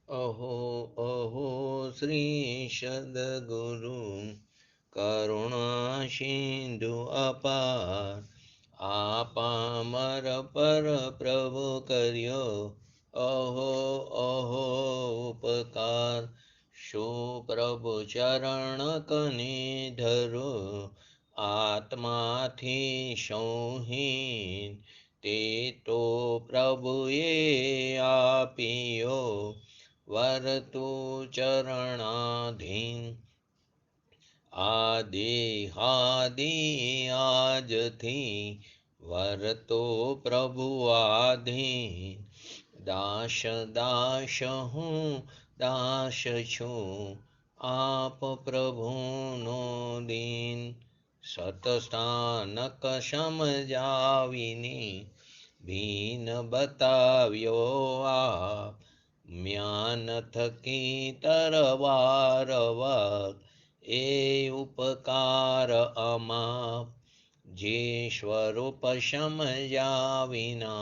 अहो अहो श्री सद्गुरु करुणा सिंधु अपार आपामर पर प्रभु कर्यो अहो अहो उपकार शो प्रभु चरण कने धरो आत्माथी सौहीन ते तो प्रभुए आपियो वरतु चरणाधीन आदि આજથી વરતો પ્રભુ આધીન દાસ દાસ હું દાસ છું આપ પ્રભુનો દીન સતસ્થાનક સમજાવીને ભીન બતાવ્યો આપ म्यान थकी तरवारवत ए उपकार अमाप जे स्वरूप समजाविना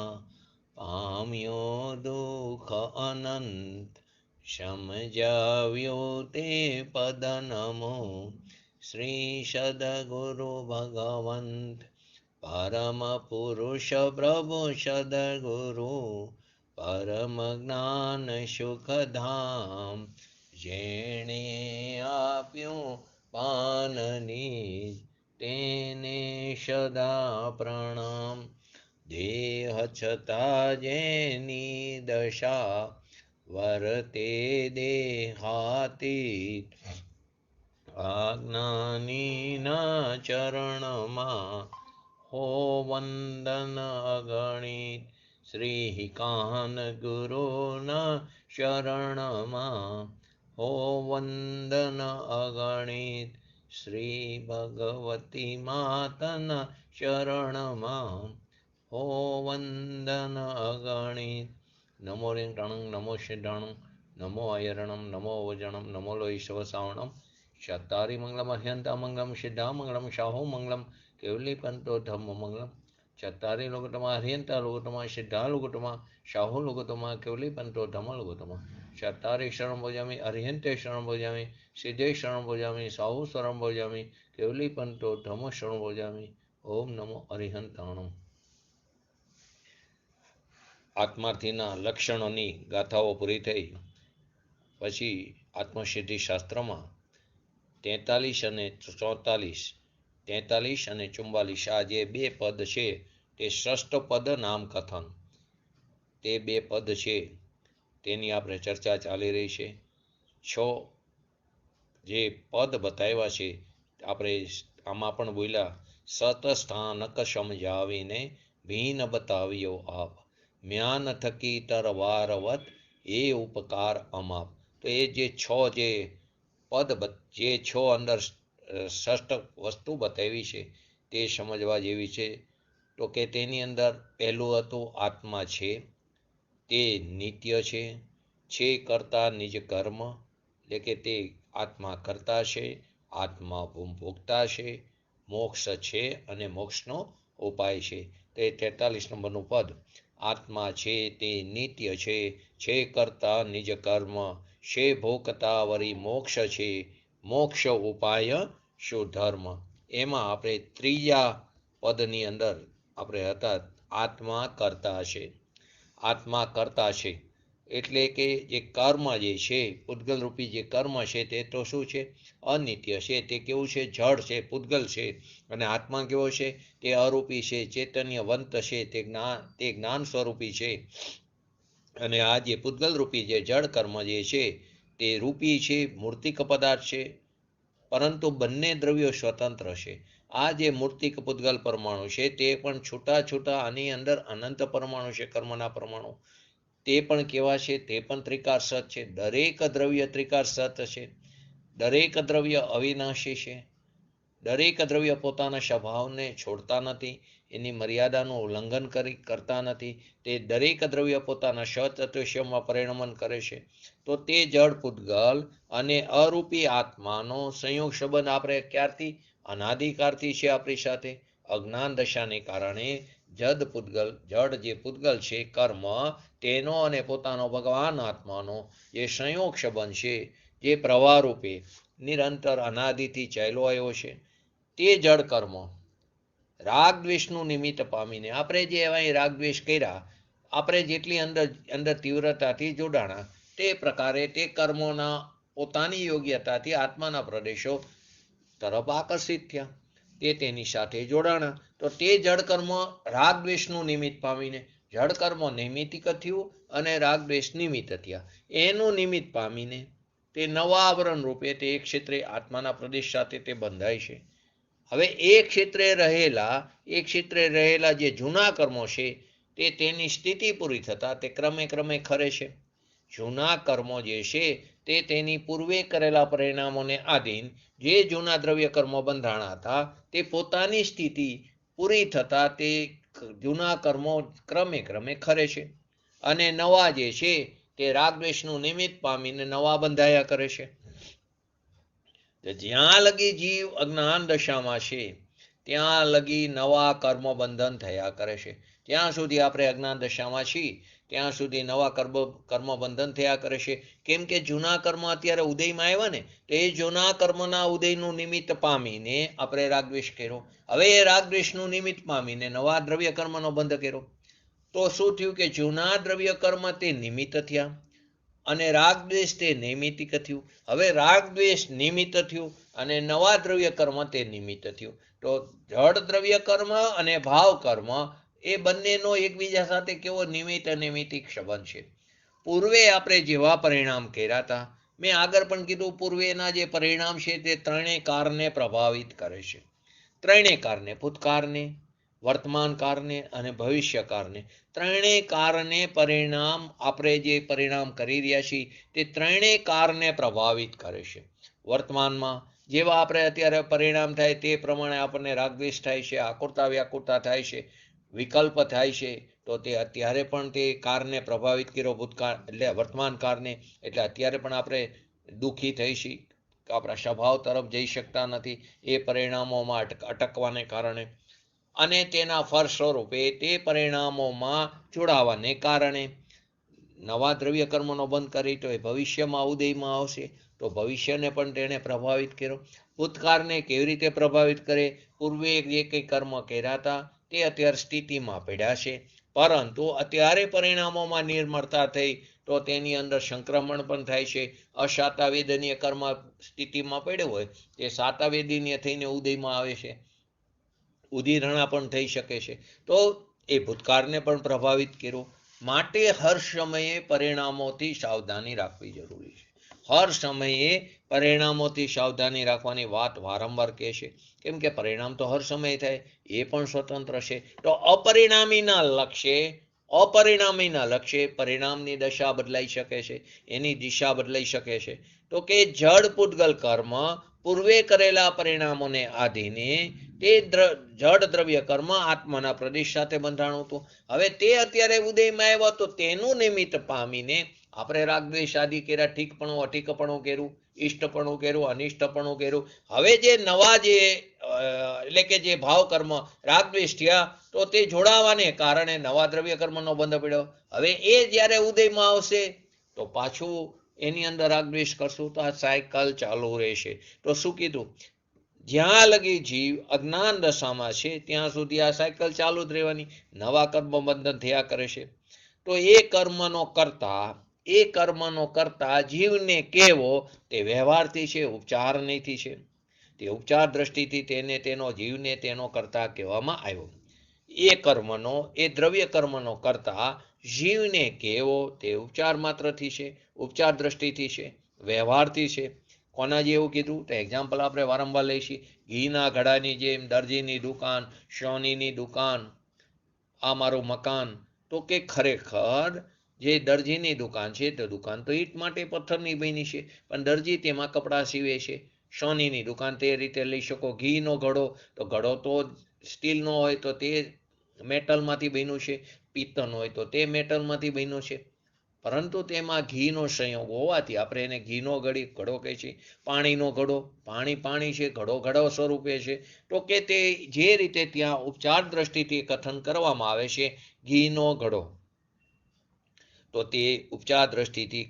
पाम्यो दुख अनंत समजाव्यो ते पद नमो श्री सद्गुरु भगवंत परम पुरुष प्रभु सद्गुरु परम ज्ञान सुखधाम जेणे आप्યું પાનની તેને સદા પ્રણામ દેહ છતાં જેની દશા વર્તે દેહાતીત આજ્ઞાનીના ચરણમાં હો વંદન અગણિત श्री कान गुरुना शरणमा हो वंदन अगणित श्री भगवती मातना शरणमा हो वंदन अगणित नमो रिंगणं नमो सिद्धणं नमो अयरणं नमो वजणं नमो लोईशवसावणं शतारी मंगलम अह्यंता मंगलम सिद्धा मंगलम शाहो मंगलम केवली पंतो धम्म मंगलम चत्तारी लोगोत्तमा हरियंता लोगोत्तमा सिद्धा लोगोत्तमा शाहु लोगोत्तमा केवली पंतो धम्म लोगोत्तमा चत्तारी शरण भोजामि हरियंते शरण भोजामि सिद्धे शरण भोजामि साहु शरण भोजामि केवली पंतो धम्म शरण भोजामि ओम नमो अरिहंताणम आत्मार्थीना लक्षणोनी गाथाओ पूरी थई पछी आत्मसिद्धि शास्त्रमा 43 અને 44 43 અને 44 આ જે બે પદ છે તે ષષ્ઠ પદ નામ કથન તે બે પદ છે તેની આપણે ચર્ચા ચાલી રહી છે છ જે પદ બતાવ્યા છે આપણે આમાં પણ બોલ્યા સતસ્થાનક સમજાવીને ભીન બતાવ્યો આપ म्यान थकी तरवारवत ए उपकार अमाप तो ये जे छो जे पद जे छो अंदर षष्ठ वस्तु बतावी है ते समझवा जेवी है तो के तेनी अंदर पहलू हतुं आत्मा छे ते नित्य छे करता निज कर्म એટલે કે તે આત્મા કરતા છે આત્મા ભોગતા છે મોક્ષ છે અને મોક્ષનો ઉપાય છે તે 43 નંબરનું પદ आत्मा छे ते नित्य छे करता निज कर्म छे भोगता वरी मोक्ष छे मोक्ष उपाय शो धर्म एमां आपणे त्रीजा पदनी अंदर आपणे हता आत्मा करता छे एटले के जे कर्म जे छे पुद्गल रूपी जे कर्म छे ते तो शुं छे अनित्य छे ते केवुं छे जड़ छे पुद्गल छे अने आत्मा केवो छे ते अरूपी छे चैतन्यवंत छे ते ज्ञान स्वरूपी छे अने आ जे पुद्गल रूपी जे जड़ कर्म जे छे ते रूपी छे मूर्तिक पदार्थ छे परंतु बंने द्रव्यो स्वतंत्र छे आ जे मूर्तिक पुद्गल परमाणु छे ते पण छूटा छूटा आनी अंदर अनंत परमाणु छे कर्मना परमाणु ते पण केवा छे ते पण त्रिकार सत छे दरेक द्रव्य त्रिकार सत छे दरेक द्रव्य अविनाशी छे दरेक द्रव्य पोताना स्वभावने छोड़ता नथी एनी मर्यादानुं उल्लंघन करता नथी ते दरेक द्रव्य पोताना सतत्वस्यमां परिणमन करे छे तो ते जड़ पुद्गल अने अरूपी आत्मानो संयोग संबंध आपणे क्यारथी अनादिकालथी छे आपणी साथे अज्ञान दशाने कारणे જડ પૂતગલ, જડ જે પૂતગલ છે કર્મ તેનો અને પોતાનો ભગવાન આત્માનો જે સંયોગ સંબંધ છે, જે પ્રવાહ રૂપે નિરંતર અનાદિથી ચાલ્યો આવ્યો છે, તે જડ કર્મ રાગ દ્વેષનું નિમિત્ત પામીને આપણે જે એવા રાગ દ્વેષ કર્યા, આપણે જેટલી અંદર તીવ્રતાથી જોડાણા, તે પ્રકારે તે કર્મોના પોતાની યોગ્યતાથી આત્માના પ્રદેશો તરફ આકર્ષિત થયા, તે તેની સાથે જોડાણા. તો તે જડ કર્મ રાગ દ્વેષનું નિમિત્ત પામીને, જડ કર્મ નૈમિતિક થયું અને રાગ દ્વેષ નિમિત્ત થયા. એનું નિમિત્ત પામીને તે નવા આવરણ રૂપે તે એક ક્ષેત્રે આત્માના પ્રદેશ સાથે તે બંધાય છે. હવે એ ક્ષેત્રે રહેલા જે જૂના કર્મો છે, તે તેની સ્થિતિ પૂરી થતા તે ક્રમે ક્રમે ખરે છે. જૂના કર્મો જે છે તે તેની પૂર્વે કરેલા પરિણામોને આધીન જે જૂના દ્રવ્ય કર્મો બંધાણા હતા, તે પોતાની સ્થિતિ પૂરી થતા તે જૂના કર્મો ક્રમે ક્રમે ખરે છે અને નવા જે છે તે રાગદ્વેષનું નિમિત્ત પામીને નવા બંધાયા કરે છે. જ્યાં લગી જીવ અજ્ઞાન દશામાં છે ત્યાં લગી નવા કર્મ બંધન થયા કરે છે. જ્યાં સુધી આપણે અજ્ઞાન દશામાં છીએ ત્યાં સુધી નવા કર્મ બંધન થયા કરે છે. કેમ કે જૂના કર્મ અત્યારે ઉદયમાં આવ્યા ને, તો એ જૂના કર્મના ઉદયનું નિમિત્ત પામીને આપણે રાગદ્વેષ કર્યો. હવે એ રાગદ્વેષનું નિમિત્ત પામીને નવા દ્રવ્ય કર્મનો બંધ કર્યો. તો શું થયું કે જૂના દ્રવ્ય કર્મ તે નિમિત્ત થયા અને રાગદ્વેષ તે નૈમિતિક થયું. હવે રાગદ્વેષ નિમિત્ત થયું અને નવા દ્રવ્ય કર્મ તે નિમિત્ત થયું. તો જડ દ્રવ્ય કર્મ અને ભાવ કર્મ એ બંનેનો એકબીજા સાથે કેવો નિમિત્ત નૈમિતિક સંબંધ છે. પૂર્વે આપણે જેવા પરિણામ કર્યા હતા, મેં આગળ પણ કીધું, પૂર્વેના જે પરિણામ છે તે ત્રણેય કારને પ્રભાવિત કરે છે. ત્રણેય કારને, ભૂતકાળને, વર્તમાન કારને અને ભવિષ્ય કારને, ત્રણેય કારને પરિણામ આપણે જે પરિણામ કરી રહ્યા છીએ તે ત્રણેય કારને પ્રભાવિત કરે છે. વર્તમાનમાં જેવા આપણે અત્યારે પરિણામ થાય તે પ્રમાણે આપણને રાગદ્વેષ થાય છે, આકુરતા વ્યાકુરતા થાય છે, વિકલ્પ થાય છે. તો તે અત્યારે પણ તે કારને પ્રભાવિત કર્યો, ભૂતકાળ એટલે વર્તમાન કારને, એટલે અત્યારે પણ આપણે દુઃખી થઈ છીએ, આપણા સ્વભાવ તરફ જઈ શકતા નથી એ પરિણામોમાં અટકવાને કારણે, અને તેના ફળ સ્વરૂપે તે પરિણામોમાં જોડાવાને કારણે નવા દ્રવ્ય કર્મનો બંધ કરી તો એ ભવિષ્યમાં ઉદયમાં આવશે, તો ભવિષ્યને પણ તેણે પ્રભાવિત કર્યો. ભૂતકાળને કેવી રીતે પ્રભાવિત કરે? પૂર્વે જે કંઈ કર્મ કર્યા હતા તે અત્યારે સ્થિતિમાં પડ્યા છે, પરંતુ અત્યારે પરિણામોમાં નિર્મળતા થઈ તો તેની અંદર સંક્રમણ પણ થાય છે. અસાતાવેદનીય કર્મ સ્થિતિમાં પડ્યો હોય તે સાતાવેદનીય થઈને ઉદયમાં આવે છે, ઉદીરણા પણ થઈ શકે છે. તો એ ભૂતકાળને પણ પ્રભાવિત કર્યો. માટે હર સમયે પરિણામોથી સાવધાની રાખવી જરૂરી છે. હર સમયે પરિણામોથી સાવધાની રાખવાની વાત વારંવાર કહે છે. કેમ કે પરિણામ તો હર સમયે થાય, એ પણ સ્વતંત્ર છે. તો અપરિણામીના લક્ષ્ય પરિણામની દશા બદલાઈ શકે છે, એની દિશા બદલાઈ શકે છે. તો કે જડ પૂતગલ કર્મ પૂર્વે કરેલા પરિણામોને આધીને તે જડ દ્રવ્ય કર્મ આત્માના પ્રદેશ સાથે બંધાણું હતું. હવે તે અત્યારે ઉદયમાં આવ્યો તો તેનું નિમિત્ત પામીને આપણે રાગદ્વેષ આદિ કર્યા, ઠીકપણું અઠીકપણું કર્યું, ઇષ્ટપણું કર્યું, અનિષ્ટપણું કર્યું. હવે જે નવા જે એટલે કે જે ભાવ કર્મ રાગદ્વેષ થયા તો તે જોડાવાને કારણે નવા દ્રવ્ય કર્મનો બંધ પડ્યો. હવે એ જ્યારે ઉદયમાં આવશે તો પાછું એની અંદર રાગદ્વેષ કરશું તો આ સાયકલ ચાલુ રહેશે. તો શું કીધું? જ્યાં લગી જીવ અજ્ઞાન દશામાં છે ત્યાં સુધી આ સાયકલ ચાલુ જ રહેવાની, નવા કર્મ બંધન થયા કરે છે. તો એ કર્મનો કરતા જીવને કેવો તે વ્યવહારથી છે, ઉપચાર નહીંથી છે. તે ઉપચાર દ્રષ્ટિથી તેને તેનો જીવને તેનો કરતા કહેવામાં આવ્યો. એ કર્મનો, એ દ્રવ્ય કર્મનો કરતા જીવને કેવો તે ઉપચાર માત્રથી છે, ઉપચાર દ્રષ્ટિથી છે, વ્યવહારથી છે. કોના જેવું કીધું? તો એક્ઝામ્પલ આપણે વારંવાર લઈશું. ઘીના ઘડાની જેમ, દરજીની દુકાન, સોનીની દુકાન, આ મારું મકાન. તો કે ખરેખર જે દરજીની દુકાન છે તે દુકાન તો ઈંટ માટે પથ્થરની બની છે, પણ દરજી તેમાં કપડાં સીવે છે. સોનીની દુકાન તે રીતે લઈ શકો. ઘીનો ઘડો, તો ઘડો તો સ્ટીલનો હોય તો તે મેટલમાંથી બન્યું છે, પિત્તળનો હોય તો તે મેટલમાંથી બન્યું છે. પરંતુ તેમાં ઘીનો સંયોગ હોવાથી આપણે એને ઘીનો ઘડો કહે છે, પાણીનો ઘડો, પાણી છે, ઘડો સ્વરૂપે છે. તો કે તે જે રીતે ત્યાં ઉપચાર દ્રષ્ટિથી કથન કરવામાં આવે છે ઘીનો ઘડો, તો તે ઉપચાર દ્રષ્ટિથી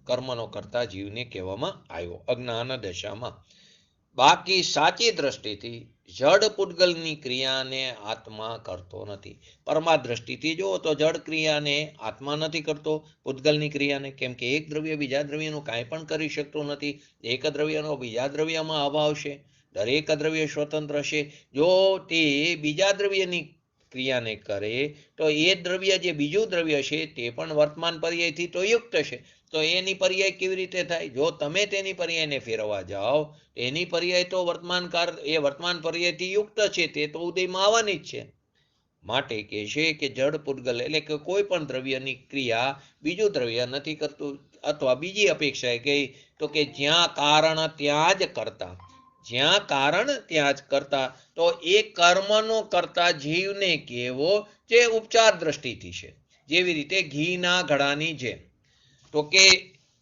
કર્મનો કરતા જીવને કહેવામાં આવ્યો અજ્ઞાન દશામાં. બાકી સાચી દ્રષ્ટિથી જડ પૂતગલની ક્રિયાને આત્મા કરતો નથી. પરમા દ્રષ્ટિથી જુઓ તો જડ ક્રિયાને આત્મા નથી કરતો, પૂતગલની ક્રિયાને, કેમ કે એક દ્રવ્ય બીજા દ્રવ્યનું કાંઈ પણ કરી શકતું નથી. એક દ્રવ્યનો બીજા દ્રવ્યમાં અભાવ છે. દરેક દ્રવ્ય સ્વતંત્ર છે. જો તે બીજા દ્રવ્યની ક્રિયાને કરે તો એ દ્રવ્ય જે બીજું દ્રવ્ય છે તે પણ વર્તમાન પર્યાયથી તો યુક્ત છે. તો એની પર્યાય કેવી રીતે થાય? જો તમે તેની પર્યાયને ફેરવવા જાઓ, એની પર્યાય તો વર્તમાન પર્યાયથી યુક્ત છે, તે તો ઉદયમાં આવવાની જ છે. માટે કે છે કે જડ પૂતગલ એટલે કે કોઈ પણ દ્રવ્યની ક્રિયા બીજું દ્રવ્ય નથી કરતું. અથવા બીજી અપેક્ષાએ કહી તો કે જ્યાં કારણ ત્યાં જ કરતા, જ્યાં કારણ ત્યાં જ કરતા, તો એ કર્મનો કરતા જીવને કેવો જે ઉપચાર દ્રષ્ટિથી છે. જેવી રીતે ઘીના ઘડાની જેમ. તો કે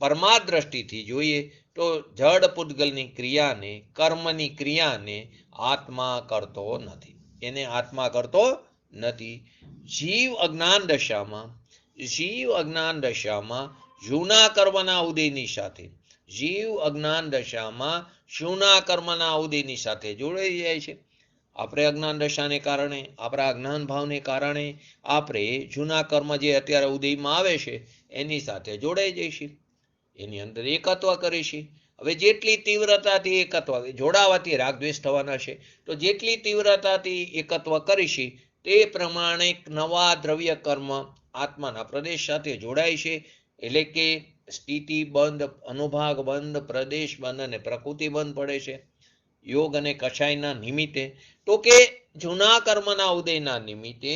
પરમા દ્રષ્ટિથી જોઈએ તો જડ પૂતગલની ક્રિયાને, કર્મની ક્રિયાને આત્મા કરતો નથી. એને આત્મા કરતો નથી. જીવ અજ્ઞાન દશામાં જૂના કર્મના ઉદયની સાથે, જીવ અજ્ઞાન દશામાં જૂના કર્મના ઉદયની સાથે જોડાઈ જાય છે. આપણે અજ્ઞાન દશાને કારણે, આપણા અજ્ઞાન ભાવને કારણે આપણે જૂના કર્મ જે અત્યારે ઉદયમાં આવે છે એની સાથે જોડાઈ જઈશું, એની અંદર એકત્વ કરીશું. હવે જેટલી તીવ્રતાથી એકત્વ જોડાવાથી રાગદ્વેષ થવાના છે, તો જેટલી તીવ્રતાથી એકત્વ કરીશું તે પ્રમાણે નવા દ્રવ્ય કર્મ આત્માના પ્રદેશ સાથે જોડાય છે. એટલે કે સ્થિતિ બંધ, અનુભાગ બંધ, પ્રદેશ બંધ અને પ્રકૃતિ બંધ પડે છે યોગ અને કષાયના નિમિત્તે. તો કે જૂના કર્મના ઉદયના નિમિત્તે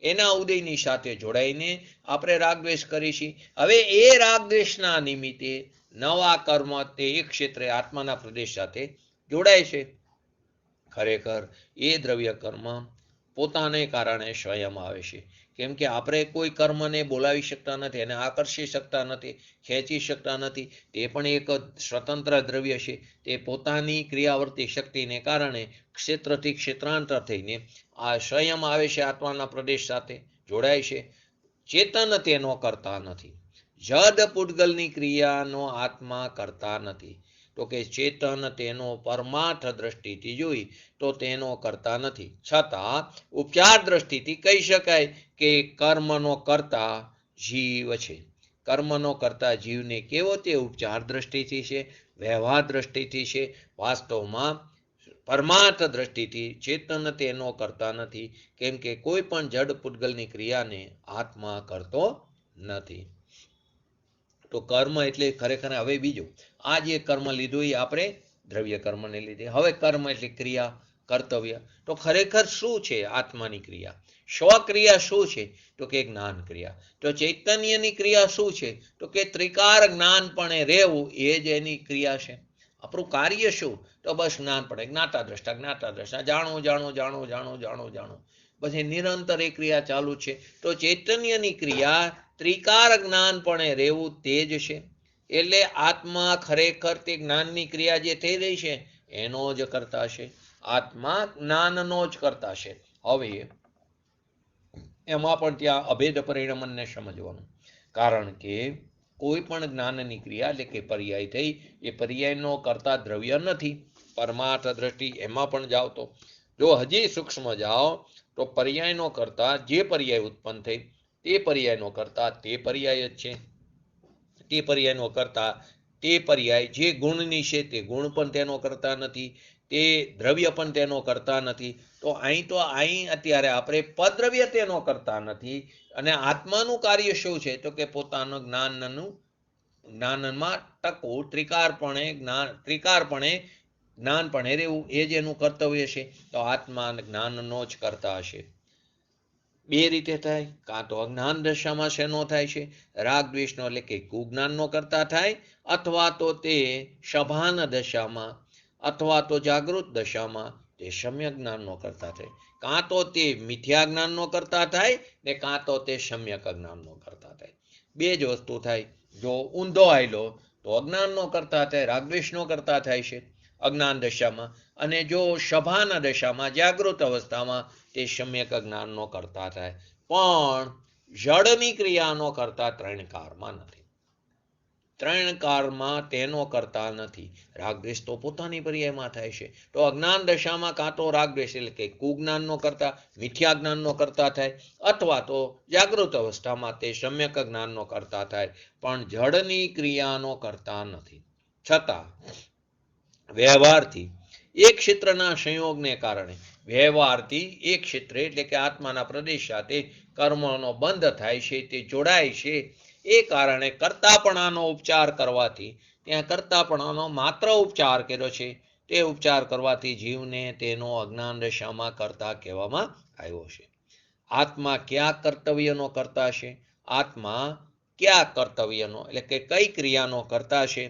એના ઉદયની સાથે જોડાઈને આપણે રાગદ્વેષ કરીશું. હવે એ રાગદ્વેષના નિમિત્તે નવા કર્મ તે એક ક્ષેત્રે આત્માના પ્રદેશ સાથે જોડાય છે. ખરેખર એ દ્રવ્ય કર્મ પોતાને કારણે સ્વયં આવે છે. કેમ કે આપણે કોઈ કર્મને બોલાવી શકતા નથી, એને આકર્ષી શકતા નથી, ખેંચી શકતા નથી. તે પણ એક સ્વતંત્ર દ્રવ્ય છે. તે પોતાની ક્રિયાવર્તી શક્તિને કારણે ક્ષેત્રથી ક્ષેત્રાંતર થઈને આ સ્વયં આવે છે, આત્માના પ્રદેશ સાથે જોડાય છે. ચેતન તેનો કરતા નથી. જડ પૂતગલની ક્રિયાનો આત્મા કરતા નથી. તો કે ચેતન તેનો પરમાર્થ દ્રષ્ટિથી જોઈ તો તેનો કરતા નથી. છતાં ઉપચાર દ્રષ્ટિથી કહી શકાય કે કર્મનો કરતા જીવ છે. કર્મનો કરતા જીવને કેવો તે ઉપચાર દ્રષ્ટિથી છે, વ્યવહાર દ્રષ્ટિથી છે. વાસ્તવમાં પરમાર્થ દ્રષ્ટિથી ચેતન તેનો કરતા નથી. કેમ કે કોઈ પણ જડ પૂતગલની ક્રિયાને આત્મા કરતો નથી. તો કર્મ એટલે ખરેખર હવે બીજું, આ જે કર્મ લીધું એ આપણે દ્રવ્ય કર્મને લીધે. હવે કર્મ એટલે ક્રિયા, કર્તવ્ય. તો ખરેખર શું છે આત્માની ક્રિયા? સ્વક્રિયા શું છે? તો કે જ્ઞાન ક્રિયા. તો ચૈતન્યની ક્રિયા શું છે? તો કે ત્રિકાર જ્ઞાનપણે રહેવું એ જ એની ક્રિયા છે. આપણું કાર્ય શું? તો બસ જ્ઞાનપણે, જ્ઞાતા દ્રષ્ટા, જાણો. પછી નિરંતર એ ક્રિયા ચાલુ છે. તો ચૈતન્યની ક્રિયા ત્રિકાર જ્ઞાનપણે રહેવું તે જ છે. એટલે આત્મા ખરેખર તે જ્ઞાનની ક્રિયા જે થઈ રહી છે એનો જ કરતા છે. આત્મા જ્ઞાનનો જ કરતા છે. હવે એમાં પણ ત્યાં અભેદ પરિણમનને સમજવાનું. કારણ કે કોઈ પણ જ્ઞાનની ક્રિયા એટલે કે પર્યાય થઈ, એ પર્યાયનો કરતા દ્રવ્ય નથી. પરમાર્થ દ્રષ્ટિ એમાં પણ જાઓ તો જો હજી સૂક્ષ્મ જાઓ તો પર્યાયનો કરતા જે પર્યાય ઉત્પન્ન થઈ તે પર્યાયનો કરતા તે પર્યાય જ છે. તે પર્યાયનો કરતા તે પર્યાય જે ગુણની છે તે ગુણ પણ તેનો કરતા નથી, તે દ્રવ્ય પણ તેનો કરતા નથી. તો અહીં અત્યારે આપણે પદ્રવ્ય તેનો કરતા નથી. અને આત્માનું કાર્ય શું છે? તો કે પોતાનું જ્ઞાનમાં ટકવું, ત્રિકારપણે જ્ઞાનપણે રહેવું એ જ એનું કર્તવ્ય છે. તો આત્મા જ્ઞાનનો જ કરતા હશે. બે રીતે થાય. કાં તો અજ્ઞાન દશામાં શેનો થાય છે? રાગ દ્વેષનો એટલે કે કુજ્ઞાનનો કરતા થાય, અથવા તો તે સભાન દશામાં અથવા તો જાગૃત દશામાં તે સમ્યક જ્ઞાનનો કરતા થાય. કાં તો તે મિથ્યા જ્ઞાનનો કરતા થાય ને કાં તો તે સમ્યક જ્ઞાનનો કરતા થાય. બે જ વસ્તુ થાય. જો ઊંધો આયલો તો અજ્ઞાનનો કરતા થાય, રાગદ્વેષનો કરતા થાય છે અજ્ઞાન દશામાં, અને જો સભાના દશામાં જાગૃત અવસ્થામાં તે સમ્યક જ્ઞાનનો કરતા થાય. પણ જડની ક્રિયાનો કરતા ત્રણ કારમાં નથી. ત્રણ કારમાં તેનો કરતા નથી. રાગદ્વેષ તો પોતાની પર્યાયમાં થાય છે. તો અજ્ઞાન દશામાં કાં તો રાગદ્વેષ એટલે કે કુજ્ઞાનનો કરતા, મિથ્યા જ્ઞાનનો કરતા થાય, અથવા તો જાગૃત અવસ્થામાં તે સમ્યક જ્ઞાનનો કરતા થાય, પણ જડની ક્રિયાનો કરતા નથી. છતાં વ્યવહારથી એક ક્ષેત્રના સંયોગને કારણે, વ્યવહારથી એક ક્ષેત્ર એટલે કે આત્માના પ્રદેશ સાથે કર્મનો બંધ થાય છે, તે જોડાય છે. એ કારણે કર્તાપણાનો ઉપચાર કરવાથી, ત્યાં કર્તાપણાનો માત્ર ઉપચાર કર્યો છે, તે ઉપચાર કરવાથી જીવને તેનો અજ્ઞાન દશામાં કરતા કહેવામાં આવ્યો છે. આત્મા કયા કર્તવ્યનો કરતા છે? આત્મા કયા કર્તવ્યનો એટલે કે કઈ ક્રિયાનો કરતા છે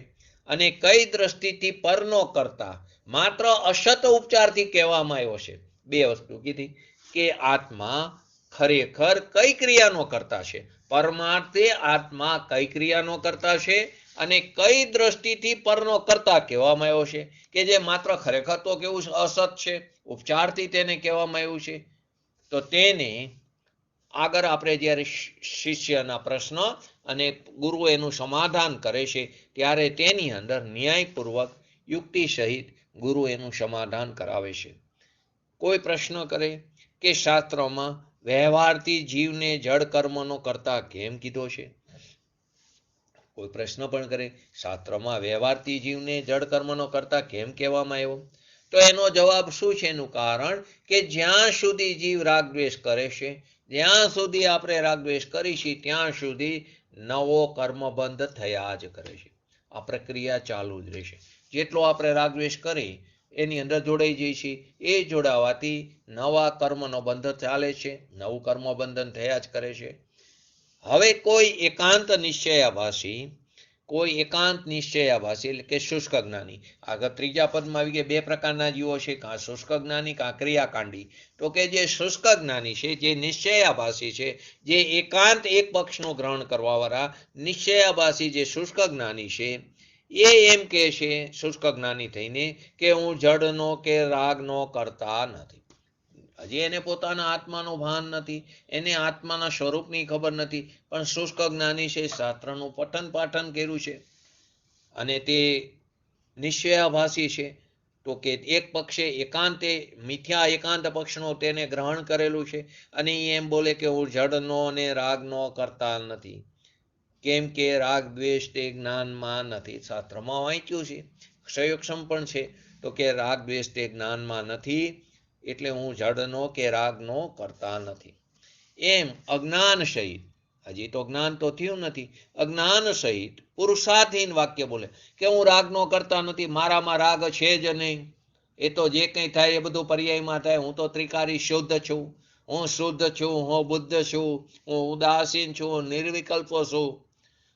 અને કઈ દ્રષ્ટિથી પરનો કરતા માત્ર અસત ઉપચારથી કહેવામાં આવ્યો છે. બે વસ્તુ કીધી કે આત્મા ખરેખર કઈ ક્રિયાનો કરતા છે, પરમાર્થે આત્મા કઈ ક્રિયાનો કરતા છે અને કઈ દ્રષ્ટિથી પરનો કરતા કહેવામાં આવ્યો છે, કે જે માત્ર ખરેખર તો કેવું અસત છે, ઉપચારથી તેને કહેવામાં આવ્યું છે. તો તેને આગળ આપણે જ્યારે શિષ્યના પ્રશ્ન અને ગુરુ એનું સમાધાન કરે છે ત્યારે તેની અંદર ન્યાયપૂર્વક યુક્તિ સહિત ગુરુ એનું સમાધાન કરાવે છે. કોઈ પ્રશ્ન કરે કે શાસ્ત્રોમાં વ્યવહારથી જીવને જડ કર્મનો કરતા કેમ કીધો છે? કોઈ પ્રશ્ન પણ કરે શાસ્ત્રમાં વ્યવહારથી જીવને જડ કર્મનો કરતા કેમ કહેવામાં આવ્યો? તો એનો જવાબ શું છે? એનું કારણ કે જ્યાં સુધી જીવ રાગદ્વેષ કરે છે, જ્યાં સુધી આપણે રાગદ્વેષ કરીશું ત્યાં સુધી નવો કર્મબંધ થયા જ કરે છે. આ પ્રક્રિયા ચાલુ જ રહેશે. જેટલો આપણે રાગદ્વેષ કરી એની અંદર જોડાઈ જઈએ છીએ, એ જોડાવાથી નવા કર્મનો બંધ ચાલે છે, નવું કર્મબંધન થયા જ કરે છે. હવે કોઈ એકાંત નિશ્ચયાભાસી એટલે કે શુષ્ક જ્ઞાની, આગળ ત્રીજા પદમાં આવી ગયા બે પ્રકારના જીવો છે, કાં શુષ્ક જ્ઞાની કાં ક્રિયાકાંડી. તો કે જે શુષ્ક જ્ઞાની છે, જે નિશ્ચયાભાસી છે, જે એકાંત એક પક્ષનું ગ્રહણ કરવાવાળા નિશ્ચયાભાસી જે શુષ્ક જ્ઞાની છે, એ એમ કહે છે શુષ્ક જ્ઞાની થઈને કે હું જડનો કે રાગનો કરતા નથી. હજી એને પોતાના આત્માનું ભાન નથી, એને આત્માના સ્વરૂપની ખબર નથી, પણ શુષ્ક જ્ઞાની છે, શાસ્ત્રનું પઠન પાઠન કર્યું છે અને તે નિશ્ચયાભાસી છે. તો કે એક પક્ષે એકાંતે મિથ્યા એકાંત પક્ષનો તેને ગ્રહણ કરેલું છે અને એમ બોલે કે હું જડનો અને રાગનો કરતા નથી. કેમ કે રાગ દ્વેષ તે જ્ઞાનમાં નથી. શાસ્ત્રમાં વાંચ્યું છે, સંયોક્ષમ પણ છે. તો કે રાગ દ્વેષ તે જ્ઞાનમાં નથી, એટલે હું જડનો કે રાગનો કરતા નથી. એમ અજ્ઞાન સહિત, હજી તો જ્ઞાન તો થયું નથી, અજ્ઞાન સહિત પુરુષાધીન વાક્ય બોલે કે હું રાગનો કરતા નથી, મારામાં રાગ છે જ નહીં, એ તો જે કંઈ થાય એ બધું પર્યાયમાં થાય, હું તો ત્રિકારી શુદ્ધ છું, હું શુદ્ધ છું, હું બુદ્ધ છું, હું ઉદાસીન છું, નિર્વિકલ્પ છું.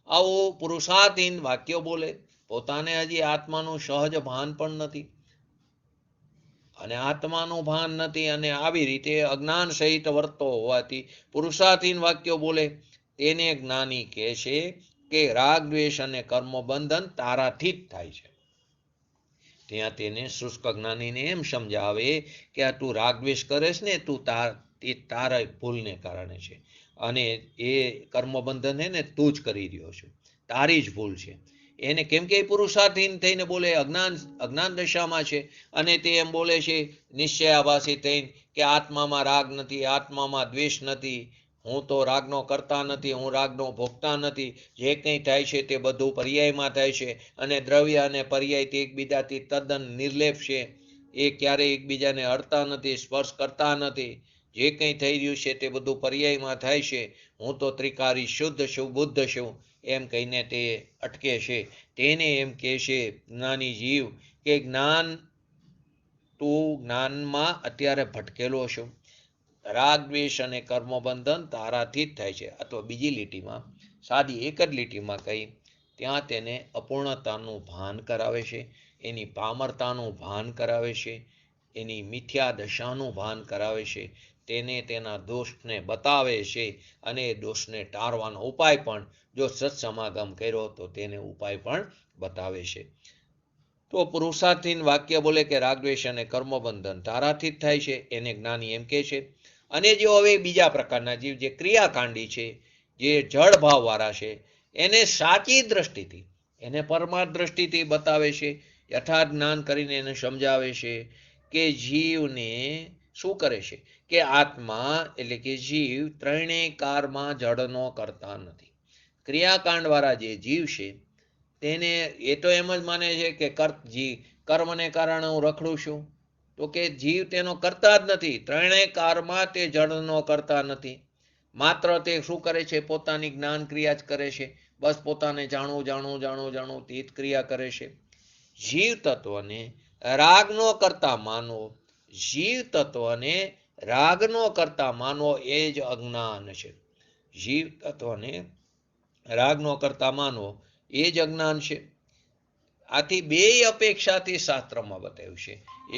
આવું પુરુષાધીન વાક્યો બોલે, પોતાને હજી આત્માનું સહજ ભાન પણ નથી અને આત્માનું ભાન નથી, અને આવી રીતે અજ્ઞાન સહિત વર્તો હોવાથી પુરુષાધીન વાક્યો બોલે, તેને જ્ઞાની કહે છે કે રાગ દ્વેષ અને કર્મબંધન તારાથી જ થાય છે. ત્યાં તેને શુષ્ક જ્ઞાનીને એમ સમજાવે કે આ તું રાગ દ્વેષ કરેશ ને, તું તારા ભૂલને કારણે છે, અને એ કર્મબંધન છે ને તું જ કરી રહ્યો છે, તારી જ ભૂલ છે. એને કેમ કે પુરુષાધીન થઈને બોલે, અજ્ઞાન દશામાં છે, અને તે એમ બોલે છે નિશ્ચયાભાસી થઈને કે આત્મામાં રાગ નથી, આત્મામાં દ્વેષ નથી, હું તો રાગનો કરતા નથી, હું રાગનો ભોગતા નથી, જે કંઈ થાય છે તે બધું પર્યાયમાં થાય છે, અને દ્રવ્ય અને પર્યાયથી એકબીજાથી તદ્દન નિર્લેપ છે, એ ક્યારેય એકબીજાને અડતા નથી, સ્પર્શ કરતા નથી, જે કંઈ થઈ રહ્યું છે તે બધું પર્યાયમાં થાય છે, હું તો ત્રિકારી શુદ્ધ છું, બુદ્ધ છું, એમ કહીને તે અટકે છે. તેને એમ કહે છે જ્ઞાની જીવ કે તું જ્ઞાનમાં અત્યારે ભટકેલો છો, રાગ દ્વેષ અને કર્મબંધન તારાથી જ થાય છે. અથવા બીજી લીટીમાં, સાદી એક જ લીટીમાં કહી, ત્યાં તેને અપૂર્ણતાનું ભાન કરાવે છે, એની પામરતાનું ભાન કરાવે છે, એની મિથ્યા દશાનું ભાન કરાવે છે. તેને તેના દોષને બતાવે છે અને એ દોષને ટાળવાનો ઉપાય પણ, જો સત્સમાગમ કર્યો તો તેને ઉપાય પણ બતાવે છે. તો પુરુષાર્થહીન વાક્ય બોલે કે રાગદ્વેષ અને કર્મબંધન તારાથી જ થાય છે, એને જ્ઞાની એમ કહે છે. અને જો હવે બીજા પ્રકારના જીવ જે ક્રિયાકાંડી છે, જે જળ ભાવવાળા છે, એને સાચી દ્રષ્ટિથી, એને પરમાર્થ દ્રષ્ટિથી બતાવે છે, યથાર્થ જ્ઞાન કરીને એને સમજાવે છે કે જીવને શું કરે છે કે આત્મા એટલે કે જીવ ત્રણેય કારમાં જળનો કરતા નથી. ક્રિયાકાંડવાળા જે જીવ છે તેને એ તો એમ જ માને છે કે કર્મને કારણે હું રખડું છું, તો કે જીવ તેનો કરતા જ નથી. ત્રણેય કારમાં તે જળનો કરતા નથી. માત્ર તે શું કરે છે, પોતાની જ્ઞાન ક્રિયા જ કરે છે. બસ પોતાને જાણવું જાણવું જાણવું જાણવું તે જ ક્રિયા કરે છે. જીવ તત્વને રાગનો કરતા માનવો, જીવ તત્વને રાગનો કરતા માનવો એ જ અજ્ઞાન છે. જીવ તત્વને રાગનો કરતા માનવો એ જ અજ્ઞાન છે. આથી બે અપેક્ષાથી શાસ્ત્રમાં બતાવ્યું છે.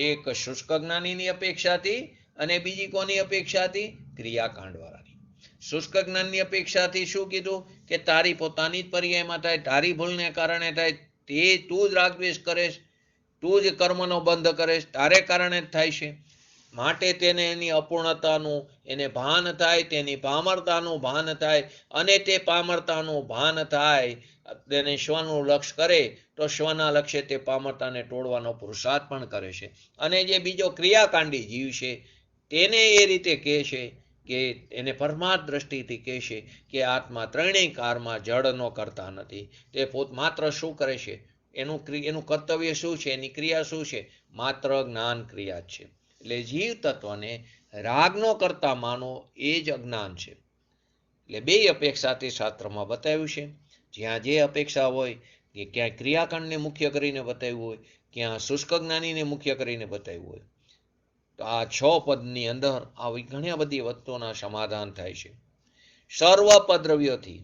એક શુષ્ક જ્ઞાનીની અપેક્ષાથી અને બીજી કોની અપેક્ષાથી? ક્રિયાકાંડવાળાની. શુષ્ક જ્ઞાનની અપેક્ષાથી શું કીધું કે તારી પોતાની જ પર્યાયમાં થાય, તારી ભૂલને કારણે થાય, તે તું જ રાગદ્વેષ કરેશ, તું જ કર્મનો બંધ કરેશ, તારે કારણે જ થાય છે. માટે તેને એની અપૂર્ણતાનું એને ભાન થાય, તેની પામરતાનું ભાન થાય, અને તે પામરતાનું ભાન થાય તેને સ્વનું લક્ષ્ય કરે તો સ્વના લક્ષ્ય તે પામરતાને તોડવાનો પુરુષાર્થ પણ કરે છે. અને જે બીજો ક્રિયાકાંડી જીવ છે તેને એ રીતે કહે છે કે એને પરમાર્થ દ્રષ્ટિથી કહે છે કે આત્મા ત્રણેય કારમાં જળનો કરતા નથી. તે પોત માત્ર શું કરે છે, એનું કર્તવ્ય શું છે, એની ક્રિયા શું છે? માત્ર જ્ઞાન ક્રિયા જ છે. એટલે જીવ તત્વને રાગનો કરતા માનો એ જ અજ્ઞાન છે. એટલે બે અપેક્ષાથી શાસ્ત્રમાં બતાવ્યું છે. જ્યાં જે અપેક્ષા હોય કે ક્યાંય ક્રિયાકાંડને મુખ્ય કરીને બતાવ્યું હોય, ક્યાં શુષ્ક જ્ઞાનીને મુખ્ય કરીને બતાવ્યું હોય. તો આ 6 પદની અંદર આવી ઘણી બધી વસ્તુઓના સમાધાન થાય છે. સર્વ પદ્રવ્યોથી,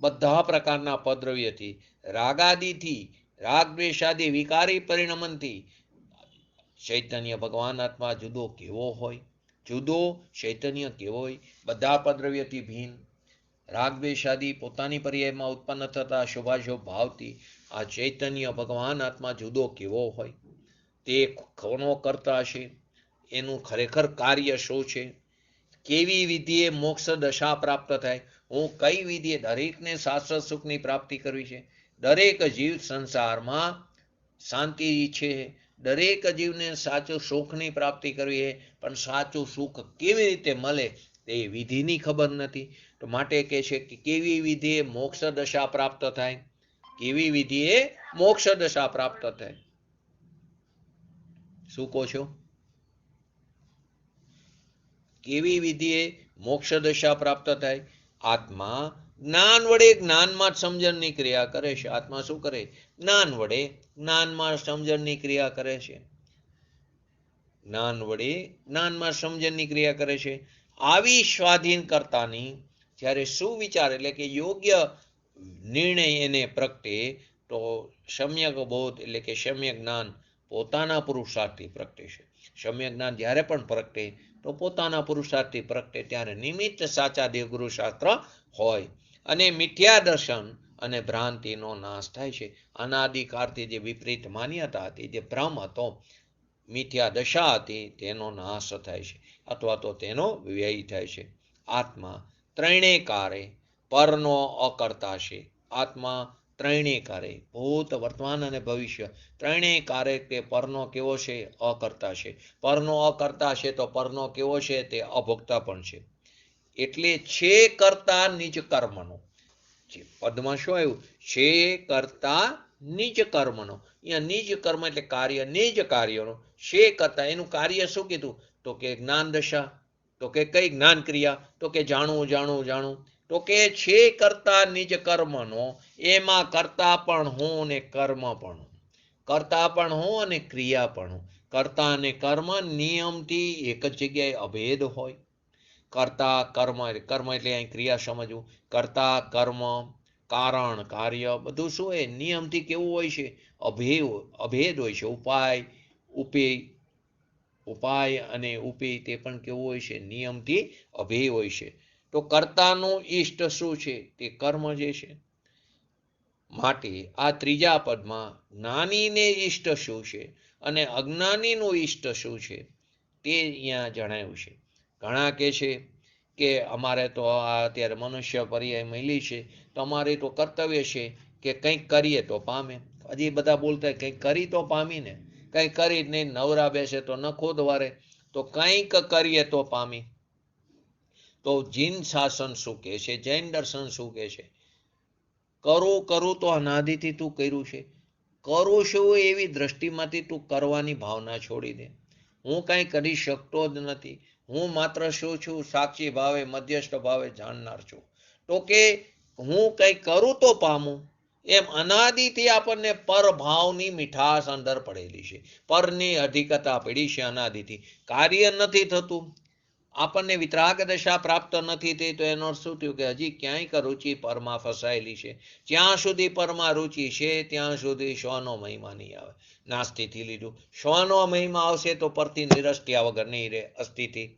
બધા પ્રકારના પદ્રવ્યથી, રાગાદિથી, રાગદ્વેષાદિ વિકારી પરિણમનથી ચૈતન્ય ભગવાન આત્મા જુદો કેવો હોય, જુદો ચૈતન્ય કેવો હોય, બધા પદ્રવ્યથી ભિન્ન, રાગદ્વેષાદિ પોતાની પર્યાયમાં ઉત્પન્ન થતા શુભાશુભ ભાવથી આ ચૈતન્ય ભગવાન આત્મા જુદો કેવો હોય, તે કોનો કરતા છે, એનું ખરેખર કાર્ય શું છે, કેવી વિધિએ મોક્ષ દશા પ્રાપ્ત થાય, હું કઈ વિધિએ દરેકને શાશ્વત સુખની પ્રાપ્તિ કરવી છે. દરેક જીવ સંસારમાં શાંતિ ઈચ્છે, દરેક જીવને સાચું સુખની પ્રાપ્તિ કરવી છે, પણ સાચું સુખ કેવી રીતે મળે તે વિધિની ખબર નથી. તો માટે કહે છે કે કેવી વિધિએ મોક્ષ દશા પ્રાપ્ત થાય, કેવી વિધિએ મોક્ષ દશા પ્રાપ્ત થાય. શું કહો છો? કેવી વિધિએ મોક્ષ દશા પ્રાપ્ત થાય? આત્મા જ્ઞાન વડે જ્ઞાનમાં જ સમજણની ક્રિયા કરે છે. આત્મા શું કરે? જ્ઞાન વડે જ્ઞાનમાં સમજણની ક્રિયા કરે છે. જ્ઞાન વડે જ્ઞાનમાં સમજણની ક્રિયા કરે છે. આવી સ્વાધીન કરતાની જ્યારે સુવિચાર એટલે કે યોગ્ય નિર્ણય એને પ્રગટે તો સમ્યક બોધ એટલે કે સમ્યક જ્ઞાન પોતાના પુરુષાર્થથી પ્રગટે છે. સમ્યક જ્ઞાન જ્યારે પણ પ્રગટે તો પોતાના પુરુષાર્થથી પ્રગટે ત્યારે નિમિત્ત સાચા દેવગુરુ શાસ્ત્ર હોય અને મિથ્યા દર્શન અને ભ્રાંતિનો નાશ થાય છે. અનાદિકાળથી જે વિપરીત માન્યતા હતી, જે ભ્રમ હતો, મિથ્યા દશા હતી, તેનો નાશ થાય છે અથવા તો તેનો વ્યય થાય છે. આત્મા ત્રણેય કારે પરનો અકર્તા છે. આત્મા ત્રણેય કારે ભૂત, વર્તમાન અને ભવિષ્ય ત્રણેય કારે કે પરનો કેવો છે? અકર્તા છે. પરનો અકર્તા છે તો પરનો કેવો છે? તે અભોક્તા પણ છે. એટલે છે કરતા નિજ કર્મનો. પદમાં શું આવ્યું? છે કરતા નિજ કર્મનો. અહીંયા નિજ કર્મ એટલે કાર્ય, નિજ કાર્યનો. છે કરતા એનું કાર્ય શું કીધું? તો કે જ્ઞાન દશા. તો કે કઈ જ્ઞાન ક્રિયા? તો કે જાણવું જાણવું જાણવું. તો કે છે કરતા નિજ કર્મનો, એમાં કરતા પણ હું ને કર્મ પણ હું, કરતા પણ હું અને ક્રિયા પણ હું. કર્તા અને કર્મ નિયમથી એક જ જગ્યાએ અભેદ હોય. કર્તા કર્મ, કર્મ એટલે અહીં ક્રિયા સમજવું. કર્તા કર્મ, કારણ કાર્ય બધું શું હોય? નિયમથી કેવું હોય છે? અભેદ હોય છે. ઉપાય ઉપેય ઉપાય અને ઉપેય તે પણ કેવું હોય છે? નિયમથી અભેય હોય છે. તો કર્તાનું ઈષ્ટ શું છે? તે કર્મ જે છે. માટે આ ત્રીજા પદમાં જ્ઞાનીને ઈષ્ટ શું છે અને અજ્ઞાનીનું ઈષ્ટ શું છે તે અહીંયા જણાવ્યું છે. ઘણા કહે છે કે અમારે તો આ અત્યારે મનુષ્ય પર્યાય મળી છે, તો અમારે તો કર્તવ્ય છે કે કંઈક કરીએ તો પામે. હજી બધા બોલતા કંઈક કરી તો પામીને, કંઈક કરી નહીં, નવરા બેસે તો નખો દ્વારે, તો કંઈક કરીએ તો પામી. તો જીન શાસન શું કહે છે? જૈન દર્શન શું કહે છે? કરું તો અનાદિથી તું કર્યું છે. કરું છું એવી દ્રષ્ટિમાંથી તું કરવાની ભાવના છોડી દે. હું કાંઈ કરી શકતો જ નથી, હું માત્ર શું છું? સાક્ષી ભાવે, મધ્યસ્થ ભાવે જાણનાર છું. તો કે હું કંઈ કરું તો પામું, એમ અનાદિથી આપણને પરભાવની મીઠાશ અંદર પડેલી છે, પરની અધિકતા પડી છે અનાદિથી. કાર્ય નથી થતું, આપણને વિતરાગ દશા પ્રાપ્ત નથી થઈ, તો એનો શું થયું? કે હજી ક્યાંક રુચિ પરમાં ફસાયેલી છે. જ્યાં સુધી પરમાં રુચિ છે ત્યાં સુધી શ્વનો મહિમા નહીં આવે. નાસ્તિથી લીધું, શ્વનો મહિમા આવશે તો પરથી નિરસ્ત્યા વગર નહીં રહે. અસ્થિથી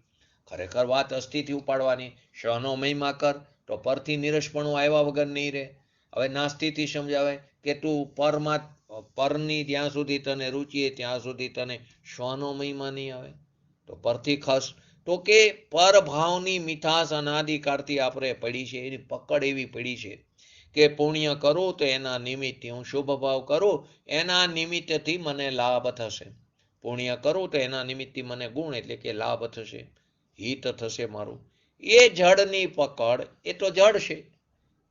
ખરેખર વાત અસ્થિથી ઉપાડવાની. શ્વનો મહિમા કર તો પરથી નિરસપણું આવ્યા વગર નહીં રહે. હવે નાસ્તિથી સમજાવે કે તું પરની જ્યાં સુધી તને રુચિ ત્યાં સુધી તને શ્વનો મહિમા નહીં આવે, તો પરથી ખસ. તો કે પરભાવની મીઠાશ અનાદિકાળથી આપણે પડી છે, એની પકડ એવી પડી છે કે પુણ્ય કરું તો એના નિમિત્તે, હું શુભ ભાવ કરું એના નિમિત્તથી મને લાભ થશે. પુણ્ય કરું તો એના નિમિત્તે મને ગુણ એટલે કે લાભ થશે, હિત થશે મારું. એ જળની પકડ, એ તો જળ છે,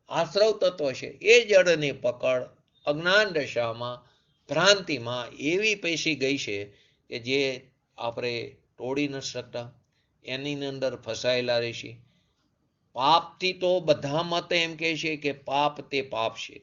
આશ્રવ તત્વ છે. એ જળની પકડ અજ્ઞાન દશામાં, ભ્રાંતિમાં એવી પૈસી ગઈ છે કે જે આપણે તોડી ન શકતા, એની અંદર ફસાયેલા રહેશે. પાપથી તો બધા મત એમ કહે છે કે પાપ તે પાપ છે,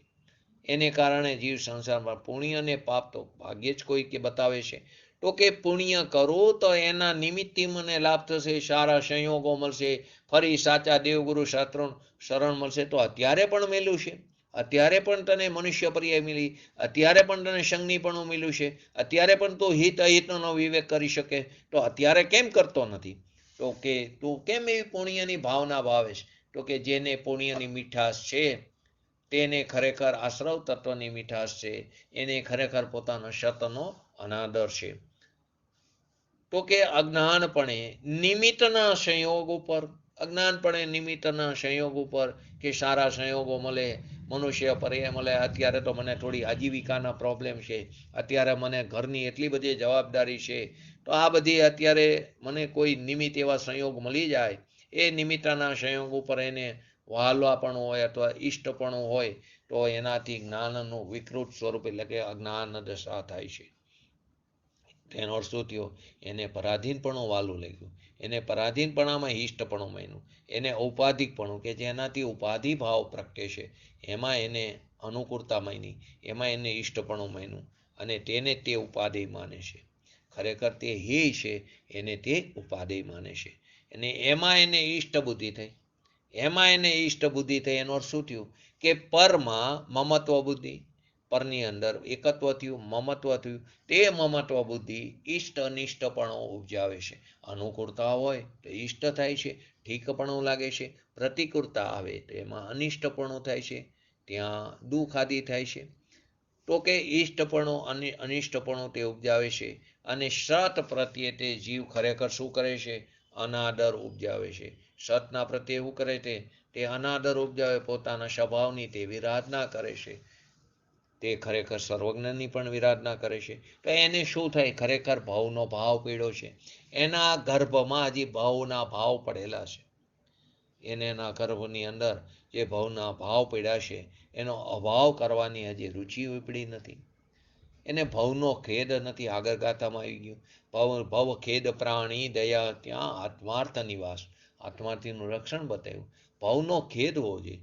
એને કારણે જીવ સંસારમાં. પુણ્ય અને પાપ તો ભાગ્યે જ કોઈ કે બતાવે છે. તો કે પુણ્ય કરો તો એના નિમિત્તે મને લાભ થશે, સારા સંયોગો મળશે, ફરી સાચા દેવગુરુ શાસ્ત્રો શરણ મળશે. તો અત્યારે પણ મેલું છે, અત્યારે પણ તને મનુષ્ય પર્યાય મિલી, અત્યારે પણ તને સંજ્ઞીપણું મળ્યું છે, અત્યારે પણ તું હિત અહિતનો વિવેક કરી શકે, તો અત્યારે કેમ કરતો નથી? તો કે તું કેમ એવી પુણ્યની ભાવના ભાવે છે? તો કે જેને પુણ્યની મીઠાશ છે તેને ખરેખર આશ્રવ તત્વની મીઠાશ છે, એને ખરેખર પોતાના સતનો અનાદર છે. તો કે અજ્ઞાનપણે નિમિત્તના સંયોગ ઉપર, અજ્ઞાનપણે નિમિત્તના સંયોગ ઉપર કે સારા સંયોગો મળે, મનુષ્ય પર્યાય મળે. અત્યારે તો મને થોડી આજીવિકાના પ્રોબ્લેમ છે, અત્યારે મને ઘરની એટલી બધી જવાબદારી છે, તો આ બધી અત્યારે મને કોઈ નિમિત્ત એવા સંયોગ મળી જાય, એ નિમિત્તના સંયોગ ઉપર એને વહાલવાપણું હોય અથવા ઈષ્ટપણું હોય, તો એનાથી જ્ઞાનનું વિકૃત સ્વરૂપ એટલે કે અજ્ઞાન દશા થાય છે. તેનો અર્થ શું થયો? એને પરાધીનપણું વાલું લાગ્યું, એને પરાધીનપણામાં ઈષ્ટપણું માન્યું, એને ઔપાધિકપણું કે જેનાથી ઉપાધિ ભાવ પ્રગટે છે એમાં એને અનુકૂળતા માની, એમાં એને ઈષ્ટપણું માન્યું અને તેને તે ઉપાધિ માને છે. ખરેખર તે હે છે, એને તે ઉપાધિ માને છે, અને એમાં એને ઈષ્ટ બુદ્ધિ થઈ, એમાં એને ઈષ્ટ બુદ્ધિ થઈ. એનો અર્થ શું થયું? કે પરમાં મમત્વ બુદ્ધિ, પરની અંદર એકત્વ થયું, મમત્વ થયું. તે મમત્વ બુદ્ધિ ઈષ્ટ અનિષ્ટપણો ઉપજાવે છે. અનુકૂળતા હોય તો ઈષ્ટ થાય છે, ઠીકપણું લાગે છે. પ્રતિકૂળતા આવે તો એમાં અનિષ્ટપણું થાય છે, ત્યાં દુઃખ આદિ થાય છે. તો કે ઈષ્ટપણું અને અનિષ્ટપણું તે ઉપજાવે છે, અને સત પ્રત્યે તે જીવ ખરેખર શું કરે છે? અનાદર ઉપજાવે છે. સતના પ્રત્યે શું કરે તે અનાદર ઉપજાવે, પોતાના સ્વભાવની તે વિરાધના કરે છે, તે ખરેખર સર્વજ્ઞની પણ વિરાધના કરે છે. તો એને શું થાય? ખરેખર ભાવનો ભાવ પીડ્યો છે, એના ગર્ભમાં હજી ભાવના ભાવ પડેલા છે, એને એના ગર્ભની અંદર જે ભાવના ભાવ પડ્યા છે એનો અભાવ કરવાની હજી રુચિ ઉપડી નથી, એને ભવનો ખેદ નથી. આગળ ગાથામાં આવી ગયું ભવ ખેદ પ્રાણી દયા ત્યાં આત્માર્થ નિવાસ, આત્માર્થીનું રક્ષણ બતાવ્યું. ભવનો ખેદ હોવો જોઈએ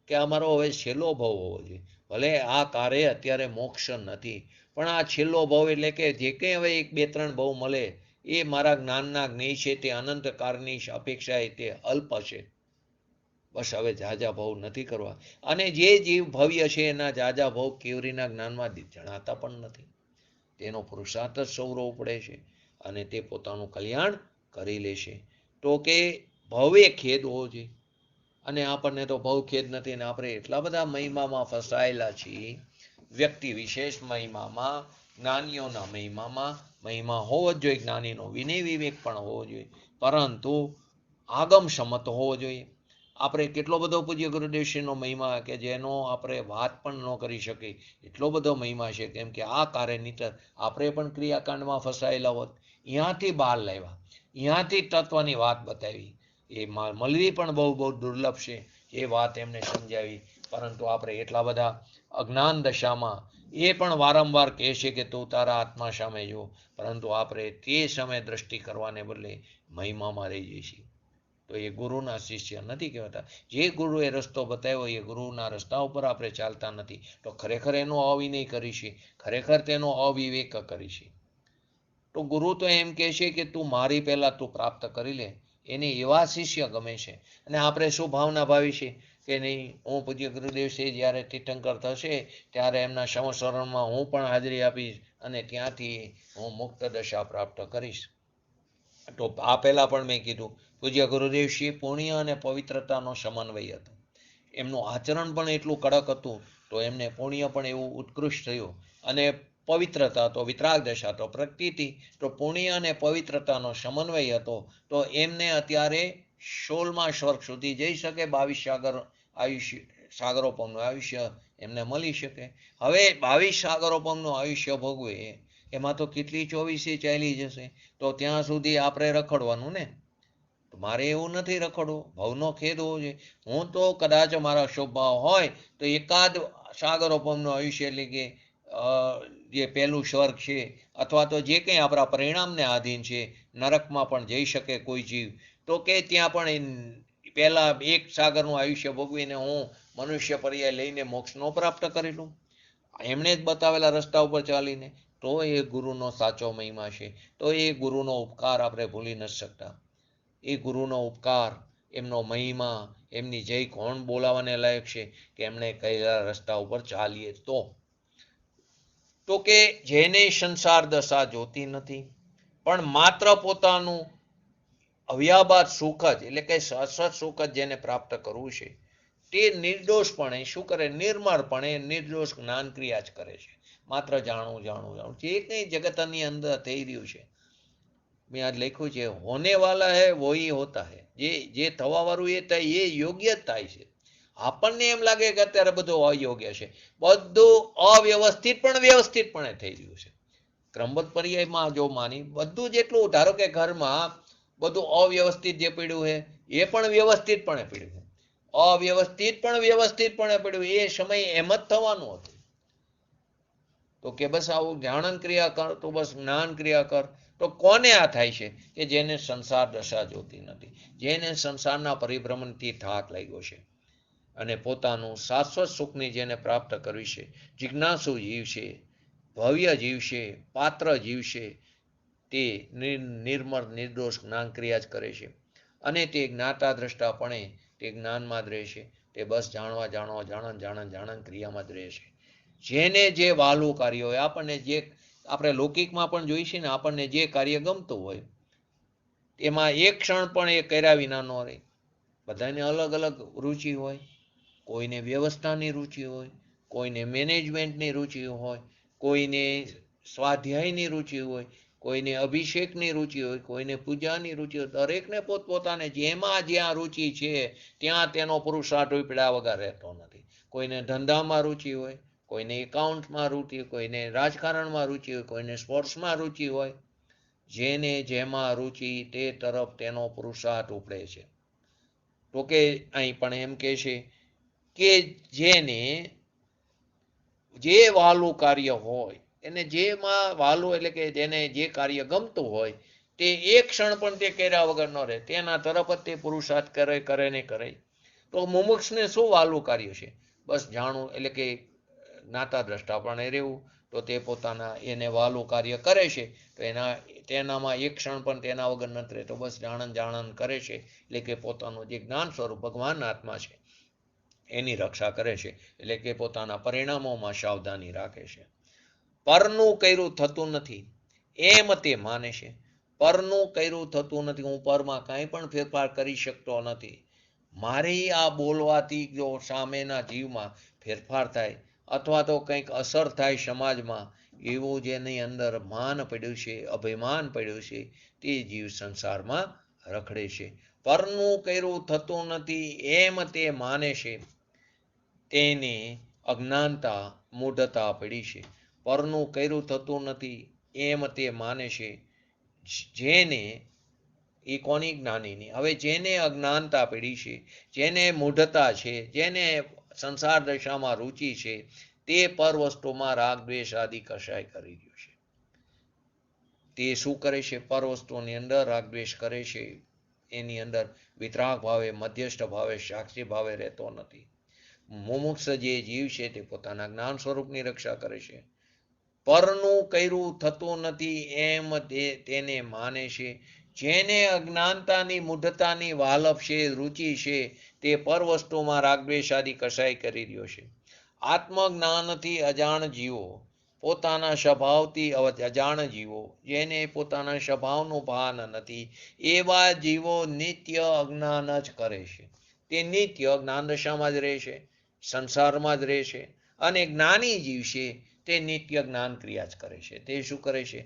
કે અમારો હવે છેલ્લો ભવ હોવો જોઈએ. ભલે આ કાર્ય અત્યારે મોક્ષ નથી, પણ આ છેલ્લો ભવ એટલે કે જે કંઈ હવે 1-2-3 ભવ મળે એ મારા જ્ઞાનના જ્ઞેય છે, તે અનંત કાળની અપેક્ષાએ તે અલ્પ છે. બસ હવે ઝાઝા ભવ નથી કરવા. અને જે જીવ ભવ્ય છે એના ઝાઝા ભવ કેવરીના જ્ઞાનમાં જણાતા પણ નથી, તેનો પુરુષાર્થ જ સૌરો ઉપડે છે. અને તે પોતાનું કલ્યાણ કરી લેશે. તો કે ભવે ખેદ હોવો જોઈએ, અને આપણને તો ભવ ખેદ નથી, અને આપણે એટલા બધા મહિમામાં ફસાયેલા છીએ, વ્યક્તિ વિશેષ મહિમામાં, જ્ઞાનીઓના મહિમામાં. મહિમા હોવો જ જોઈએ, જ્ઞાનીનો વિનય વિવેક પણ હોવો જોઈએ, પરંતુ આગમ સમત હોવો જોઈએ. આપણે કેટલો બધો પૂજ્ય ગુરુદેવશ્રીનો મહિમા કે જેનો આપણે વાત પણ ન કરી શકીએ એટલો બધો મહિમા છે. કેમ કે આ કાર્ય નીતર આપણે પણ ક્રિયાકાંડમાં ફસાયેલા હોત. અહીંયાથી બહાર લાવ્યા, અહીંયાથી તત્વની વાત બતાવી. એ મળવી પણ બહુ બહુ દુર્લભ છે. એ વાત એમને સમજાવી, પરંતુ આપણે એટલા બધા અજ્ઞાન દશામાં એ પણ વારંવાર કહે છે કે તું તારા આત્મા સામે જો, પરંતુ આપણે તે સમયે દ્રષ્ટિ કરવાને બદલે મહિમામાં રહી જઈએ છીએ. તો એ ગુરુના શિષ્ય નથી કહેવાતા. જે ગુરુએ રસ્તો બતાવ્યો એ ગુરુના રસ્તા ઉપર આપણે ચાલતા નથી, તો ખરેખર એનો અવિનય કરીશી, ખરેખર તેનો અવિવેક કરીશી. તો ગુરુ તો એમ કહે છે કે તું મારી પહેલાં તું પ્રાપ્ત કરી લે. એને એવા શિષ્ય ગમે છે. અને આપણે શું ભાવના ભાવી છે કે નહીં, હું પૂજ્ય ગુરુદેવશ્રી જ્યારે તીર્થંકર થશે ત્યારે એમના સંવત્સરમાં હું પણ હાજરી આપીશ અને ત્યાંથી હું મુક્ત દશા પ્રાપ્ત કરીશ. તો આ પહેલાં પણ મેં કીધું, પૂજ્ય ગુરુદેવશ્રી પુણ્ય અને પવિત્રતાનો સમન્વય હતો. એમનું આચરણ પણ એટલું કડક હતું, તો એમને પુણ્ય પણ એવું ઉત્કૃષ્ટ થયું, અને પવિત્રતા તો વિતરાગ દશા તો પ્રકૃતિ, તો પુણ્ય અને પવિત્રતાનો સમન્વય હતો. તો એમને અત્યારે 16મા સ્વર્ગ સુધી જઈ શકે, 22 સાગર આયુષ્ય, સાગરોપમનું આયુષ્ય એમને મળી શકે. હવે 22 સાગરોપમનું આયુષ્ય ભોગવે એમાં તો કેટલી 24 ચાલી જશે. તો ત્યાં સુધી આપણે રખડવાનું ને. મારે એવું નથી રખડવું, ભવનો ખેદ હોવો જોઈએ. હું તો કદાચ મારા સ્વભાવ હોય તો એકાદ સાગરોપમનું આયુષ્ય, એટલે કે જે પહેલું સ્વર્ગ છે અથવા તો જે કંઈ આપણા પરિણામને આધીન છે, નરકમાં પણ જઈ શકે કોઈ જીવ. તો કે ત્યાં પણ પહેલાં એક સાગરનું આયુષ્ય ભોગવીને હું મનુષ્ય પર્યાય લઈને મોક્ષ ન પ્રાપ્ત કરી લઉં, એમણે જ બતાવેલા રસ્તા ઉપર ચાલીને. તો એ ગુરુનો સાચો મહિમા છે. તો એ ગુરુનો ઉપકાર આપણે ભૂલી નથી શકતા. એ ગુરુનો ઉપકાર, એમનો મહિમા, એમની જય કોણ બોલાવાને લાયક છે કે એમણે કહેલા રસ્તા ઉપર ચાલીએ તો કે જેને સંસાર દશા જોતી નથી, પણ માત્ર પોતાનું અવ્યાબાદ સુખ જ, એટલે કે શાશ્વત સુખ જ જેને પ્રાપ્ત કરવું છે, તે નિર્દોષપણે શું કરે, નિર્મળપણે નિર્દોષ જ્ઞાન ક્રિયા જ કરે છે. માત્ર જાણવું જાણવું જાણવું, જે કંઈ જગતની અંદર થઈ રહ્યું છે. મેં આજ લખ્યું છે, હોને વાલા હે વોહી હોતા હે. જે થવા વાળું એ થાય, એ યોગ્ય જ થાય છે. આપણને એમ લાગે કે અત્યારે બધું અયોગ્ય છે, બધું અવ્યવસ્થિત પણ વ્યવસ્થિતપણે થઈ રહ્યું છે. ક્રમબદ્ધ પર્યાયમાં જો માની બધું જેટલું, ધારો કે ઘરમાં બધું અવ્યવસ્થિત જે પડ્યું છે એ પણ વ્યવસ્થિતપણે પડ્યું છે, અવ્યવસ્થિત પણ વ્યવસ્થિતપણે પડ્યું. એ સમય એમ જ થવાનું હતું. તો કે બસ આવું જાણન ક્રિયા કર, તો બસ જ્ઞાન ક્રિયા કર. તો કોને આ થાય છે કે જેને સંસાર દશા જોતી નથી, જેને સંસારના પરિભ્રમણથી થાક લાગ્યો છે, અને પોતાનું શાશ્વત સુખની જેને પ્રાપ્ત કરવી છે, જિજ્ઞાસુ જીવ છે, ભવ્ય જીવ છે, પાત્ર જીવ છે, તે નિર્મળ નિર્દોષ જ્ઞાન ક્રિયા જ કરે છે. અને તે જ્ઞાતા દ્રષ્ટાપણે તે જ્ઞાનમાં જ રહે છે. તે બસ જાણવા જાણવા જાણન ક્રિયામાં જ રહે છે. જેને જે વાલું કાર્ય હોય, આપણને જે આપણે લૌકિકમાં પણ જોઈશે ને, આપણને જે કાર્ય ગમતું હોય એમાં એક ક્ષણ પણ એ કર્યા વિના ન રહે. બધાને અલગ અલગ રુચિ હોય. કોઈને વ્યવસ્થાની રુચિ હોય, કોઈને મેનેજમેન્ટની રુચિ હોય, કોઈને સ્વાધ્યાયની રુચિ હોય, કોઈને અભિષેકની રુચિ હોય, કોઈને પૂજાની રુચિ હોય. દરેકને પોતપોતાને જેમાં જ્યાં રુચિ છે ત્યાં તેનો પુરુષાર્થ ઉપડ્યા વગર રહેતો નથી. કોઈને ધંધામાં રુચિ હોય, કોઈને એકાઉન્ટમાં રુચિ હોય, કોઈને રાજકારણમાં રુચિ હોય, કોઈને સ્પોર્ટ્સમાં રુચિ હોય. જેને જેમાં રુચિ તે તરફ તેનો પુરુષાર્થ ઉપડે છે. તો કે અહીં પણ એમ કહે છે કે જેને જે વાલું કાર્ય હોય, એને જેમાં વાલું, એટલે કે જેને જે કાર્ય ગમતું હોય તે એક ક્ષણ પણ તે કર્યા વગર ન રહે, તેના તરફ જ તે પુરુષાર્થ કરે ને કરે. તો મુમુક્ષને શું વાલું કાર્ય છે? બસ જાણવું, એટલે કે જ્ઞાતા દ્રષ્ટાપણે રહેવું. તો તે પોતાના એને વાલું કાર્ય કરે છે, તો તેનામાં એક ક્ષણ પણ તેના વગર નથી રહેતો. બસ જાણન કરે છે, એટલે કે પોતાનું જે જ્ઞાન સ્વરૂપ ભગવાન આત્મા છે એની રક્ષા કરે છે, એટલે કે પોતાના પરિણામોમાં સાવધાની રાખે છે. પરનું કર્યું થતું નથી એમ તે માને છે, પરનું કર્યું થતું નથી. હું પરમાં કાંઈ પણ ફેરફાર કરી શકતો નથી. મારી આ બોલવાથી જો સામેના જીવમાં ફેરફાર થાય અથવા તો કંઈક અસર થાય સમાજમાં, એવું જેની અંદર માન પડ્યું છે, અભિમાન પડ્યું છે, તે જીવ સંસારમાં રખડે છે. પરનું કર્યું થતું નથી એમ તે માને છે, તેને અજ્ઞાનતા મૂઢતા પડી છે. પરનું કર્યું થતું નથી એમ તે માને છે, જેને એ કોની જ્ઞાનીની, હવે જેને અજ્ઞાનતા પડી છે, જેને મૂઢતા છે, જેને સંસાર દશામાં રુચિ છે, તે પર વસ્તુમાં રાગ દ્વેષ આદિ કશાય કરી રહ્યો છે. તે શું કરે છે? પર વસ્તુની અંદર રાગ દ્વેષ કરે છે. એની અંદર વિતરાગ ભાવે, મધ્યસ્થ ભાવે, સાક્ષી ભાવે રહેતો નથી. મુમુક્ષ જે જીવ છે તે પોતાના જ્ઞાન સ્વરૂપની રક્ષા કરે છે. પરનું કર્યું થતું નથી એમ તેને માને છે, જેને અજ્ઞાનતાની મૂઢતાની વાલપ છે, રુચિ છે, તે પર વસ્તુમાં રાગદ્વેષ આદિ કસાય કરી રહ્યો છે. આત્મજ્ઞાનથી અજાણ જીવો, પોતાના સ્વભાવથી અજાણ જીવો, જેને પોતાના સ્વભાવનું ભાન નથી, એવા જીવો નિત્ય અજ્ઞાન જ કરે છે. તે નિત્ય જ્ઞાન દશામાં જ રહે છે, સંસારમાં જ રહે છે. અને જ્ઞાની જીવ છે તે નિત્ય જ્ઞાન ક્રિયા જ કરે છે. તે શું કરે છે?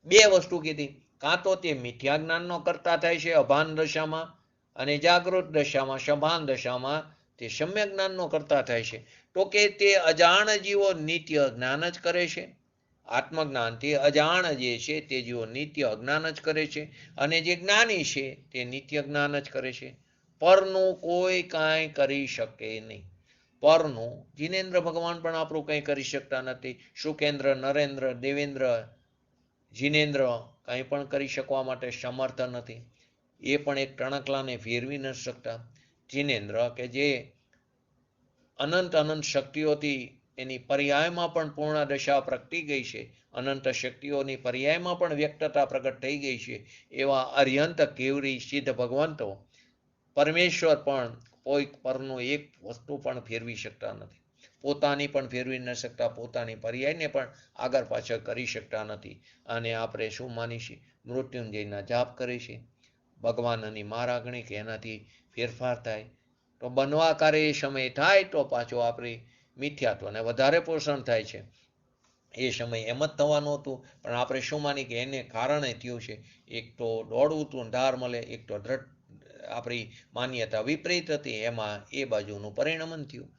બે વસ્તુ કીધી. કાં તો તે મિથ્યા જ્ઞાનનો કરતા થાય છે અભાન દશામાં, અને જાગૃત દશામાં, સભાન દશામાં તે સમ્યક જ્ઞાનનો કરતા થાય છે. તો કે તે અજાણ જીવો નિત્ય જ્ઞાન જ કરે છે. આત્મજ્ઞાનથી અજાણ જે છે તે જીવો નિત્ય અજ્ઞાન જ કરે છે, અને જે જ્ઞાની છે તે નિત્ય જ્ઞાન જ કરે છે. પરનું કોઈ કાંઈ કરી શકે નહીં. પરનું જીનેન્દ્ર ભગવાન પણ આપણું કંઈ કરી શકતા નથી. શુકેન્દ્ર, નરેન્દ્ર, દેવેન્દ્ર, જીનેન્દ્ર કંઈ પણ કરી શકવા માટે સમર્થ નથી. એ પણ એક ટણકલાને ફેરવી ન શકતા. જીનેન્દ્ર કે જે અનંત અનંત શક્તિઓથી એની પર્યાયમાં પણ પૂર્ણ દશા પ્રગટી ગઈ છે, અનંત શક્તિઓની પર્યાયમાં પણ વ્યક્તતા પ્રગટ થઈ ગઈ છે, એવા અર્યંત કેવરી સિદ્ધ ભગવંતો પરમેશ્વર પણ કોઈ પરનું એક વસ્તુ પણ ફેરવી શકતા નથી. પોતાની પણ ફેરવી ન શકતા, પોતાની પર્યાયને પણ આગળ પાછળ કરી શકતા નથી. અને આપણે શું માની છીએ? મૃત્યુંજયના જાપ કરે છે, ભગવાનની મારાગણી કે એનાથી ફેરફાર થાય. તો બનવા કરે એ સમય થાય તો પાછો આપણી મિથ્યાત્વને વધારે પોષણ થાય છે. એ સમય એમ જ થવાનું હતું, પણ આપણે શું માની કે એને કારણે થયું છે. એક તો દોડવું હતું, ધાર મળે, એક તો દ્રઢ આપણી માન્યતા વિપરીત હતી, એમાં એ બાજુનું પરિણમન થયું.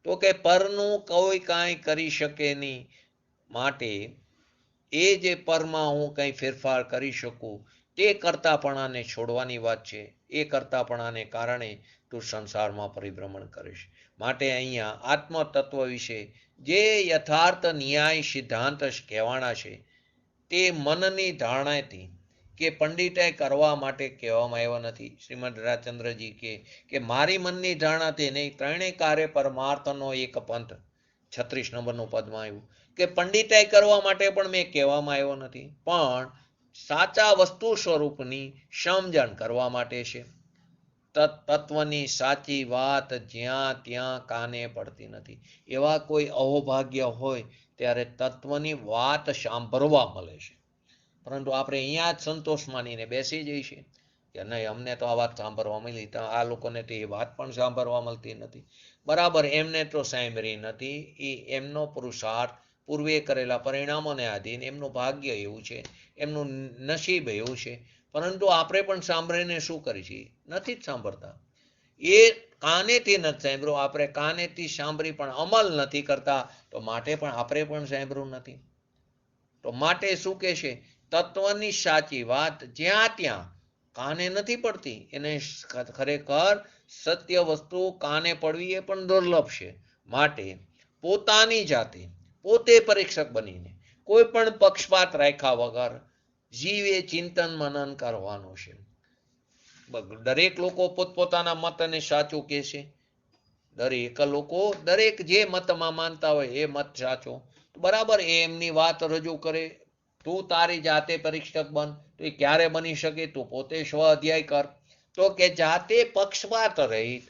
તો કે પરનું કોઈ કાંઈ કરી શકે નહીં, માટે એ જે પરમાં હું કંઈ ફેરફાર કરી શકું તે કરતાપણાને છોડવાની વાત છે. એ કરતાપણાને કારણે તું સંસારમાં પરિભ્રમણ કરીશ. માટે અહીંયા આત્મતત્વ વિશે જે યથાર્થ ન્યાય સિદ્ધાંત કહેવાના છે તે મનની ધારણાથી કે પંડિતાઈ કરવા માટે કહેવામાં આવ્યા નથી. શ્રીમદ રાજચંદ્રજી કે મારી મનની ધારણાથી નહીં, ત્રણેય કાર્ય પરમાર્થનો એક પંથ 36 નંબરનું પદમાં આવ્યું કે પંડિતાઈ કરવા માટે પણ મેં કહેવામાં આવ્યો નથી, પણ સાચા વસ્તુ સ્વરૂપની સમજણ કરવા માટે છે. તત્વની સાચી વાત જ્યાં ત્યાં કાને પડતી નથી. એવા કોઈ અહોભાગ્ય હોય ત્યારે તત્વની વાત સાંભળવા મળે છે, પરંતુ આપણે અહીંયા જ સંતોષ માનીને બેસી જઈએ છીએ કે નહીં, અમને તો આ વાત સાંભળવા મળી, આ લોકોને તો એ વાત પણ સાંભળવા મળતી નથી. બરાબર, એમને તો સાંભળી નથી. એ એમનો પુરુષાર્થ, પૂર્વે કરેલા પરિણામોને આધીન એમનું ભાગ્ય એવું છે, એમનું નસીબ એવું છે. પરંતુ આપણે પણ સાંભળીને શું કરી છીએ? નથી જ સાંભળતા. એ કાનેથી નથી સાંભળ્યું, આપણે કાનેથી સાંભળી પણ અમલ નથી કરતા, તો માટે પણ આપણે પણ સાંભળ્યું નથી. તો માટે શું કહે છે? તત્વની સાચી વાત જ્યાં ત્યાં કાને નથી પડતી. એને ખરેખર સત્ય વસ્તુ કાને પડવી એ પણ દુર્લભ છે. માટે પોતાની જાતે પોતે પરીક્ષક બનીને કોઈ પણ પક્ષપાત રાખ્યા વગર જીવે ચિંતન મનન કરવાનું છે. દરેક લોકો પોતપોતાના મતને સાચું કહે છે. દરેક લોકો દરેક જે મતમાં માનતા હોય એ મત સાચો, બરાબર, એ એમની વાત રજૂ કરે. તું તારી જાતે પરીક્ષક બન. તો એ ક્યારે બની શકે? તું પોતે સ્વ અધ્યાય કર. તો કે જાતે પક્ષપાત રહિત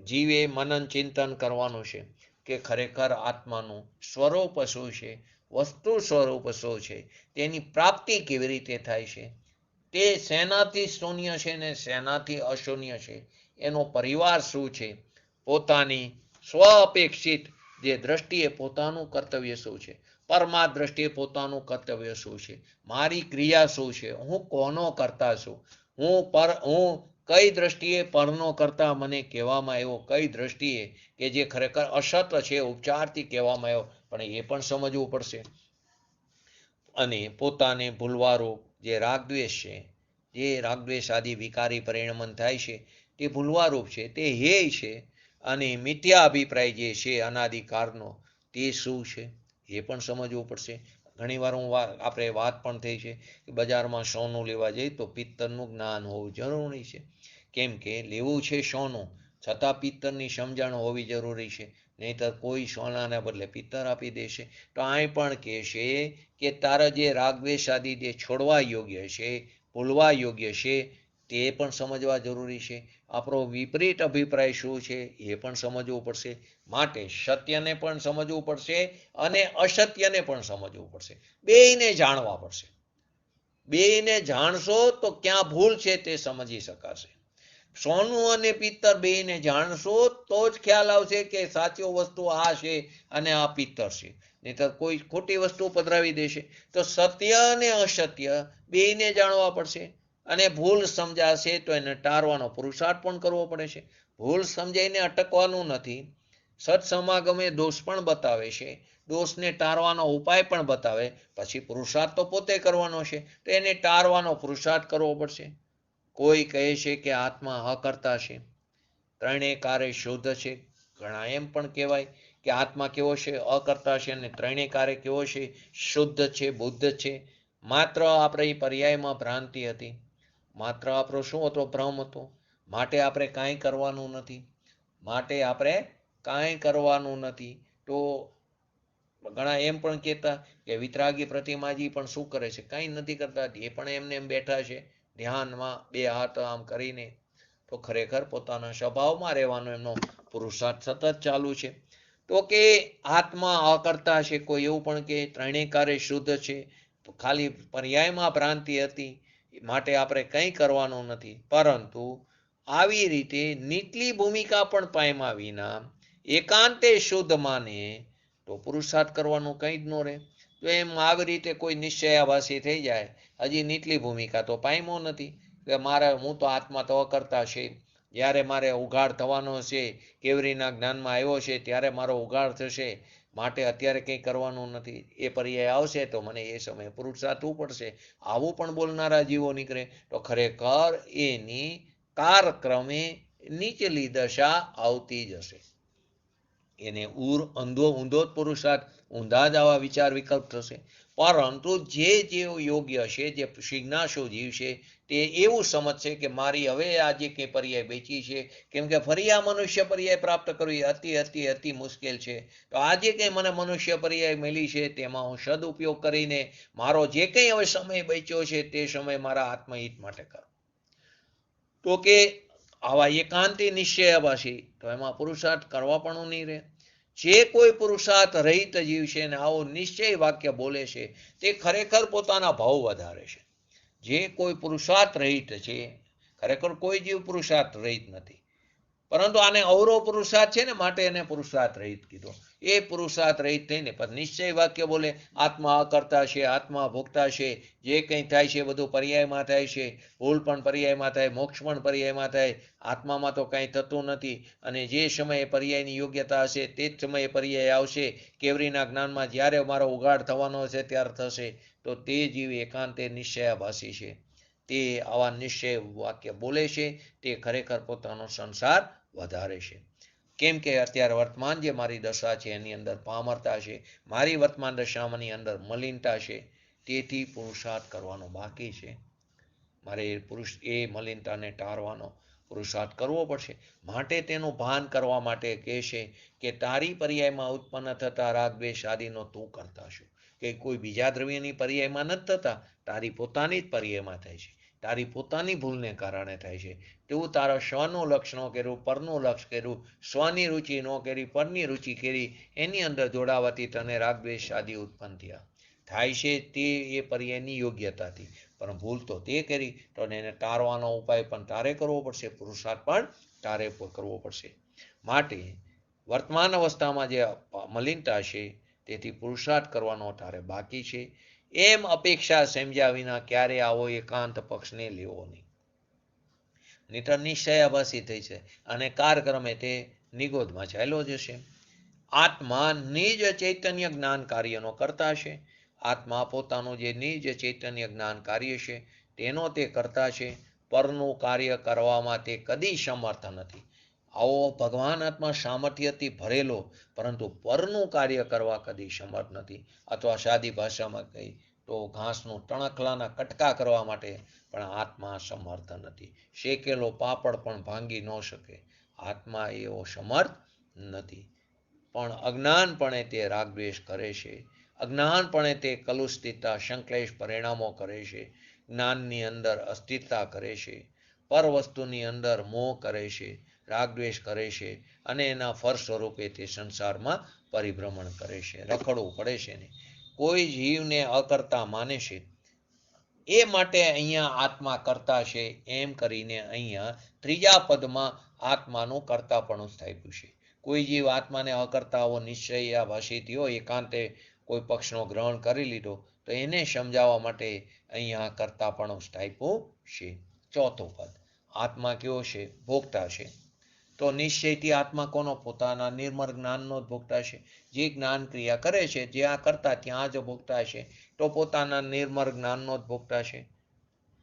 જીવે મનન ચિંતન કરવાનું છે કે ખરેખર આત્માનું સ્વરૂપ શું છે, વસ્તુ સ્વરૂપ શું છે, તેની પ્રાપ્તિ કેવી રીતે થાય છે. તે શેનાથી શૂન્ય છે ને શેનાથી અશૂન્ય છે, એનો પરિવાર શું છે, પોતાની સ્વ અપેક્ષિત જે દ્રષ્ટિએ પોતાનું કર્તવ્ય શું છે, પરમા દ્રષ્ટિએ પોતાનું કર્તવ્ય શું છે, મારી ક્રિયા શું છે, હું કોનો કરતા છું, હું કઈ દ્રષ્ટિએ પરનો કરતા મને કહેવામાં આવ્યો, કઈ દ્રષ્ટિએ કે જે ખરેખર અસત છે, ઉપચારથી કહેવામાં આવ્યો, પણ એ પણ સમજવું પડશે. અને પોતાને ભૂલવારૂપ જે રાગદ્વેષ છે, જે રાગદ્વેષ આદિ વિકારી પરિણમન થાય છે, તે ભૂલવારૂપ છે, તે હેય છે. અને મિથ્યા અભિપ્રાય જે છે અનાદિકાળનો, તે શું છે એ પણ સમજવું પડશે. ઘણીવાર આપણે વાત પણ થઈ છે કે બજારમાં સોનું લેવા જઈએ તો પિત્તરનું જ્ઞાન હોવું જરૂરી છે. કેમ કે લેવું છે સોનું, છતાં પિત્તરની સમજણ હોવી જરૂરી છે, નહીંતર કોઈ સોનાને બદલે પિત્તર આપી દેશે. તો અહીં પણ કહેશે કે તારા જે રાગદ્વેષ આદિ જે છોડવા યોગ્ય છે, ભૂલવા યોગ્ય છે, તે પણ સમજવા જરૂરી છે. આપણો વિપરીત અભિપ્રાય શું છે એ પણ સમજવું પડશે. માટે સત્યને પણ સમજવું પડશે અને અસત્યને પણ સમજવું પડશે. બેયને જાણવા પડશે. બેયને જાણશો તો ક્યાં ભૂલ છે તે સમજી શકાશે. સોનું અને પિત્તર બેયને જાણશો તો જ ખ્યાલ આવશે કે સાચો વસ્તુ આ છે અને આ પિત્તર છે, નહીંતર કોઈ ખોટી વસ્તુ પધરાવી દેશે. તો સત્ય અને અસત્ય બેયને જાણવા પડશે. અને ભૂલ સમજાશે તો એને ટાળવાનો પુરુષાર્થ પણ કરવો પડે છે. ભૂલ સમજાઈને અટકવાનું નથી. સત્સમાગમે દોષ પણ બતાવે છે, દોષને ટાળવાનો ઉપાય પણ બતાવે, પછી પુરુષાર્થ તો પોતે કરવાનો છે, તો એને ટાળવાનો પુરુષાર્થ કરવો પડશે. કોઈ કહે છે કે આત્મા અકર્તા છે, ત્રણેય કાર્ય શુદ્ધ છે. ઘણા એમ પણ કહેવાય કે આત્મા કેવો છે, અકર્તા છે, અને ત્રણેય કાર્ય કેવો છે, શુદ્ધ છે, બુદ્ધ છે. માત્ર આપણે પર્યાયમાં ભ્રાંતિ હતી, માત્ર આપણો શું હતો, ભ્રમ હતો. માટે આપણે કાંઈ કરવાનું નથી, માટે આપણે કાંઈ કરવાનું નથી. તો ઘણા એમ પણ કહેતા કે વિતરાગી પ્રતિમાજી પણ શું કરે છે, કાંઈ નથી કરતા, એ પણ એમને એમ બેઠા છે ધ્યાનમાં બે હાથ આમ કરીને. તો ખરેખર પોતાના સ્વભાવમાં રહેવાનો એમનો પુરુષાર્થ સતત ચાલુ છે. તો કે આત્મા અકર્તા છે, કોઈ એવું પણ કે ત્રણેય કાર્ય શુદ્ધ છે, ખાલી પર્યાયમાં ભ્રાંતિ હતી, માટે આપણે કંઈ કરવાનું નથી. પરંતુ આવી રીતે નીચલી ભૂમિકા પણ પામ્યા વિના એકાંતે શુદ્ધ માને તો પુરુષાર્થ કરવાનું કંઈ જ ન રહે. તો એમ આવી રીતે કોઈ નિશ્ચયાભાસી થઈ જાય, હજી નીચલી ભૂમિકા તો પામ્યો નથી કે હું તો આત્મા તો અકર્તા છે, જ્યારે મારે ઉઘાડ થવાનો છે, કેવરીના જ્ઞાનમાં આવ્યો છે ત્યારે મારો ઉઘાડ થશે, માટે અત્યારે કંઈ કરવાનું નથી. એ પર્યાય આવશે તો મને એ સમયે પુરુષાર્થવું પડશે. આવું પણ બોલનારા જીવો નીકળે તો ખરેખર એની કાળક્રમે નીચલી દશા આવતી જ હશે. એને ઊંધો જ પુરુષાર્થ, ઊંધા જ આવા વિચાર વિકલ્પ થશે. પરંતુ જે યોગ્ય છે, જે જિજ્ઞાસુ જીવ છે, તે એવું સમજશે કે મારી હવે આજે કંઈ પર્યાય બેચી છે, કેમ કે ફરી આ મનુષ્ય પર્યાય પ્રાપ્ત કરવી અતિ મુશ્કેલ છે. તો આજે કંઈ મને મનુષ્ય પર્યાય મળી છે, તેમાં હું સદુપયોગ કરીને મારો જે કંઈ હવે સમય બચ્યો છે તે સમય મારા આત્મહિત માટે કરો. તો કે આવા એકાંતી નિશ્ચયાભાસી તો એમાં પુરુષાર્થ કરવા પણ નહીં રહે. જે કોઈ પુરુષાર્થ રહિત જીવ છે ને આવો નિશ્ચય વાક્ય બોલે છે, તે ખરેખર પોતાના ભાવ વધારે છે. જે કોઈ પુરુષાર્થ રહિત છે, ખરેખર કોઈ જીવ પુરુષાર્થ રહિત નથી, પરંતુ આને અવરો પુરુષાર્થ છે ને માટે એને પુરુષાર્થ રહિત કીધો. એ પુરુષાર્થ રહિત થઈને પણ નિશ્ચય વાક્ય બોલે, આત્મા અકર્તા છે, આત્મા ભોગતા છે, જે કંઈ થાય છે બધું પર્યાયમાં થાય છે, ભૂલ પણ પર્યાયમાં થાય, મોક્ષ પણ પર્યાયમાં થાય, આત્મામાં તો કાંઈ થતું નથી. અને જે સમયે પર્યાયની યોગ્યતા હશે તે જ સમયે પર્યાય આવશે. કેવરીના જ્ઞાનમાં જ્યારે મારો ઉઘાડ થવાનો છે ત્યારે થશે. તો તે જીવ એકાંતે નિશ્ચયાભાસી છે, તે આવા નિશ્ચય વાક્ય બોલે છે, તે ખરેખર પોતાનો સંસાર વધારે છે. કેમ કે અત્યારે વર્તમાન જે મારી દશા છે એની અંદર પામરતા છે, મારી વર્તમાન દશામાંની અંદર મલિનતા છે, તેથી પુરુષાર્થ કરવાનો બાકી છે. મારે એ મલિનતાને ટાળવાનો પુરુષાર્થ કરવો પડશે. માટે તેનું ભાન કરવા માટે કહેશે કે તારી પર્યાયમાં ઉત્પન્ન થતા રાગ દ્વેષ આદિનો તું કરતા છું, કે કોઈ બીજા દ્રવ્યની પર્યાયમાં નથી થતા, તારી પોતાની જ પર્યાયમાં થાય છે, તારી પોતાની ભૂલને કારણે થાય છે. તું તારા સ્વનું લક્ષ ન કર્યું, પરનું લક્ષ કર્યું, સ્વની રુચિ ન કરી, પરની રુચિ કરી, એની અંદર જોડાવાથી તને રાગ દ્વેષ આદિ ઉત્પન્ન થયા થાય છે. તે એ પર્યાયની યોગ્યતાથી, પણ ભૂલ તો તે કરી, તો એને ટાળવાનો ઉપાય પણ તારે કરવો પડશે, પુરુષાર્થ પણ તારે કરવો પડશે. માટે વર્તમાન અવસ્થામાં જે મલિનતા છે તેથી પુરુષાર્થ કરવાનો તારે બાકી છે. એમ અપેક્ષા સમજ્યા વિના ક્યારે આવો એકાંત પક્ષને લેવો નહીં. નહીતર નિશ્ચયાભાસી થઈ છે અને કાળક્રમે તે નિગોદમાં ચાલ્યો જશે. આત્મા નિજ ચૈતન્ય જ્ઞાન કાર્યનો કરતા છે. આત્મા પોતાનું જે નિજ ચૈતન્ય જ્ઞાન કાર્ય છે તેનો તે કરતા છે. પરનું કાર્ય કરવામાં તે કદી સમર્થ નથી. આવો ભગવાન આત્મા સામર્થ્યથી ભરેલો પરંતુ પરનું કાર્ય કરવા કદી સમર્થ નથી. અથવા સાદી ભાષામાં કહી તો ઘાસનું ટણકલાના કટકા કરવા માટે પણ આત્મા સમર્થ નથી. શેકેલો પાપડ પણ ભાંગી ન શકે. આત્મા એવો સમર્થ નથી. પણ અજ્ઞાનપણે તે રાગદ્વેષ કરે છે. અજ્ઞાનપણે તે કલુષિતતા સંક્લેશ પરિણામો કરે છે. જ્ઞાનની અંદર અસ્થિરતા કરે છે. પર વસ્તુની અંદર મોહ કરે છે, રાગદ્વેષ કરે છે અને એના ફળ સ્વરૂપે તે સંસારમાં પરિભ્રમણ કરે છે, રખડવું પડે છે ને. કોઈ જીવને અકર્તા માને છે એ માટે અહીંયા આત્મા કરતા છે એમ કરીને અહીંયા ત્રીજા પદમાં આત્માનું કર્તાપણું સ્થાપ્યું છે. કોઈ જીવ આત્માને અકર્તાઓ નિશ્ચયાભાસી થયો, એકાંતે કોઈ પક્ષનો ગ્રહણ કરી લીધો તો એને સમજાવવા માટે અહીંયા કર્તાપણું સ્થાપ્યું છે. ચોથું પદ આત્મા કેવો છે? ભોગતા છે. તો નિશ્ચયથી આત્મા કોનો? પોતાના નિર્મળ જ્ઞાનનો જ ભોગતા છે. જે જ્ઞાન ક્રિયા કરે છે, જ્યાં કરતા ત્યાં જ ભોગતા છે, તો પોતાના નિર્મળ જ્ઞાનનો જ ભોગતા છે.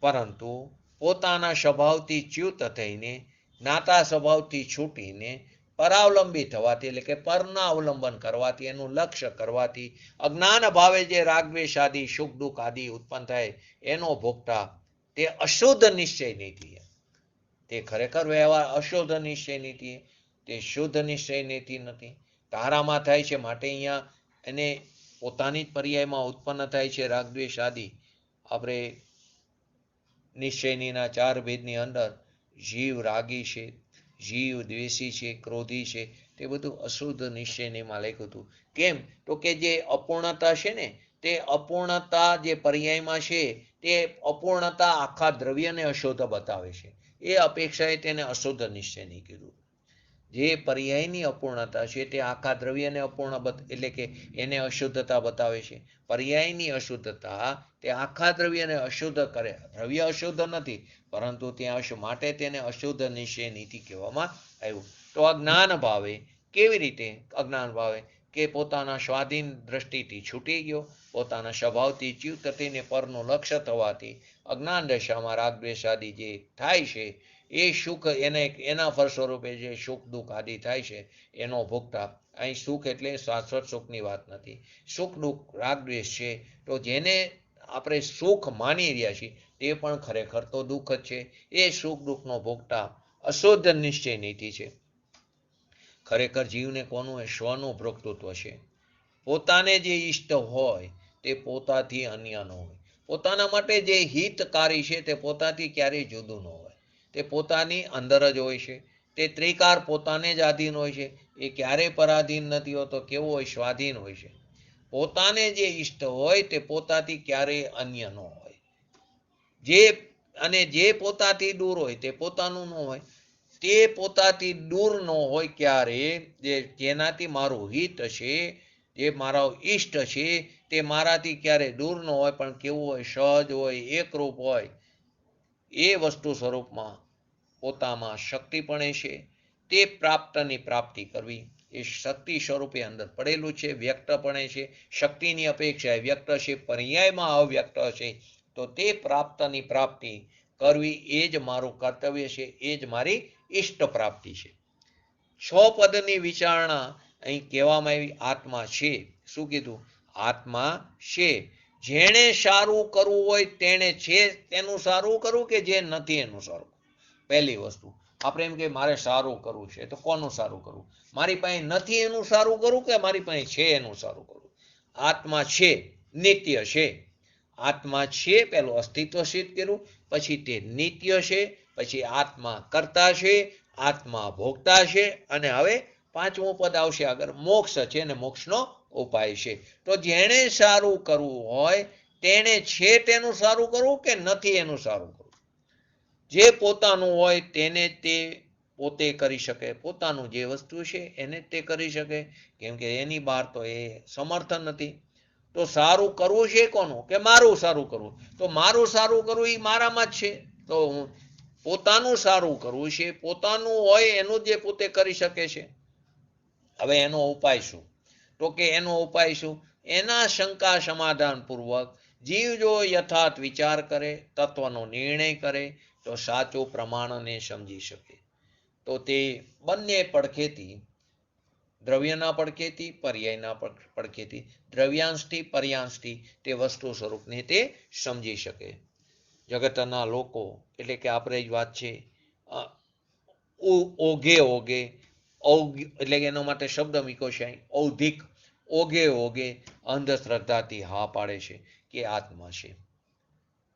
પરંતુ પોતાના સ્વભાવથી ચ્યુત થઈને, જ્ઞાતા સ્વભાવથી છૂટીને પરાવલંબી થવાથી એટલે કે પરના અવલંબન કરવાથી, એનું લક્ષ્ય કરવાથી અજ્ઞાન ભાવે જે રાગદ્વેષ આદિ સુખ દુઃખ આદિ ઉત્પન્ન થાય એનો ભોગતા તે અશુદ્ધ નિશ્ચય નીતિ. તે ખરેખર વ્યવહાર અશુદ્ધ નિશ્ચય નીતિ, તે શુદ્ધ નિશ્ચય નીતિ નથી. તારામાં થાય છે માટે અહીંયા એને પોતાની જ પર્યાયમાં ઉત્પન્ન થાય છે રાગદ્વેષ આદિ. આપણે નિશ્ચયનીના 4 ભેદની અંદર જીવ રાગી છે, જીવ દ્વેષી છે, ક્રોધી છે, તે બધું અશુદ્ધ નિશ્ચયનીમાં લખ્યું હતું. કેમ? તો કે જે અપૂર્ણતા છે ને, તે અપૂર્ણતા જે પર્યાયમાં છે તે અપૂર્ણતા આખા દ્રવ્યને અશુદ્ધ બતાવે છે. એ અપેક્ષાએ તેને અશુદ્ધ નિશ્ચયની કીધું. જે પર્યાયની અપૂર્ણતા છે તે આખા દ્રવ્યને અપૂર્ણ એટલે કે એને અશુદ્ધતા બતાવે છે. પર્યાયની અશુદ્ધતા તે આખા દ્રવ્યને અશુદ્ધ કરે. દ્રવ્ય અશુદ્ધ નથી પરંતુ ત્યાં માટે તેને અશુદ્ધ નિશ્ચય નીતિ કહેવામાં આવ્યું. તો અજ્ઞાન ભાવે કેવી રીતે? અજ્ઞાન ભાવે કે પોતાના સ્વાધીન દ્રષ્ટિથી છૂટી ગયો, પોતાના સ્વભાવથી ચ્યુત થઈને પરનું લક્ષ્ય થવાથી અજ્ઞાન દશામાં રાગદ્વેષ આદિ જે થાય છે એ સુખ એના ફળ સ્વરૂપે જે સુખ દુઃખ આદિ થાય છે એનો ભોગતા. અહીં સુખ એટલે શાશ્વત સુખની વાત નથી. સુખ દુઃખ રાગદ્વેષ છે, તો જેને આપણે સુખ માની રહ્યા છીએ તે પણ ખરેખર તો દુઃખ જ છે. એ સુખ દુઃખનો ભોગતા અશુદ્ધ નિશ્ચય નીતિ છે. ખરેખર જીવને કોનું? સ્વનું ભોગતૃત્વ છે. પોતાને જે ઈષ્ટ હોય તે પોતાથી અન્ય ન હોય. પોતાના માટે જે હિતકારી છે તે પોતાથી ક્યારેય જુદું ન હોય. તે પોતાની અંદર જ હોય છે. તે ત્રિકાર પોતાને જ આધીન હોય છે. એ ક્યારેય પરાધીન નથી હોતો. કેવો હોય? સ્વાધીન હોય છે. પોતાને જે ઈષ્ટ હોય તે પોતાથી ક્યારેય અન્ય ન હોય. જે પોતાથી દૂર હોય તે પોતાનું ન હોય. તે પોતાથી દૂર ન હોય ક્યારે, જેનાથી મારું હિત છે, જે મારો ઈષ્ટ છે તે મારાથી ક્યારે દૂર ન હોય, પણ કેવું હોય? સહજ હોય, એકરૂપ હોય. એ વસ્તુ સ્વરૂપમાં પોતામાં શક્તિપણે છે. તે પ્રાપ્તની પ્રાપ્તિ કરવી એ શક્તિ સ્વરૂપે અંદર પડેલું છે, વ્યક્તપણે છે. શક્તિની અપેક્ષા એ વ્યક્ત છે, પર્યાયમાં અવ્યક્ત છે. તો તે પ્રાપ્તની પ્રાપ્તિ કરવી એ જ મારું કર્તવ્ય છે, એ જ મારી ઈષ્ટ પ્રાપ્તિ છે. 6 પદની વિચારણા અહીં કહેવામાં આવી. આત્મા છે. શું કીધું? આત્મા છે. જેણે સારું કરવું હોય તેણે છે તેનું સારું કરવું કે જે નથી એનું સારું? પહેલી વસ્તુ આપણે એમ કે મારે સારું કરવું છે, તો કોનું સારું કરવું? મારી પાસે નથી એનું સારું કરવું કે મારી પાસે છે એનું સારું કરવું? આત્મા છે, નિત્ય છે. આત્મા છે, પેલું અસ્તિત્વ સિદ્ધ કર્યું, પછી તે નિત્ય છે, પછી આત્મા કરતા છે, આત્મા ભોગતા છે, અને હવે 5મું પદ આવશે આગળ, મોક્ષ છે ને મોક્ષનો ઉપાય છે. તો જેણે સારું કરવું હોય તેણે છે તેનું સારું કરવું કે નથી એનું સારું કરવું. જે પોતાનું હોય તેને તે પોતે કરી શકે, પોતાનું જે વસ્તુ છે એને તે કરી શકે, કેમ કે એની બહાર તો એ સમર્થન નથી. તો સારું કરવું છે કોનું? કે મારું સારું કરવું. તો મારું સારું કરવું એ મારામાં જ છે. તો હું પોતાનું સારું કરવું છે, પોતાનું હોય એનું જે પોતે કરી શકે છે. હવે એનો ઉપાય શું? તો કે એનો ઉપાય શું? એના શંકા સમાધાન પૂર્વક જીવ જો યથાર્થ વિચાર કરે, તત્વનો નિર્ણય કરે, તો સાચું પ્રમાણને સમજી શકે. તો તે બંને પડખેથી, દ્રવ્યના પડખેથી, પર્યાયના પડખેથી, દ્રવ્યાંશથી, પર્યાંશથી તે વસ્તુ સ્વરૂપને તે સમજી શકે. જગતના લોકો એટલે કે આપણે જ વાત છે, ઓઘે ઓઘે એટલે કે એના માટે શબ્દ મૂક્યો છે ઔધિક, ઓઘે ઓઘે અંધશ્રદ્ધાથી હા પાડે છે કે આત્મા છે.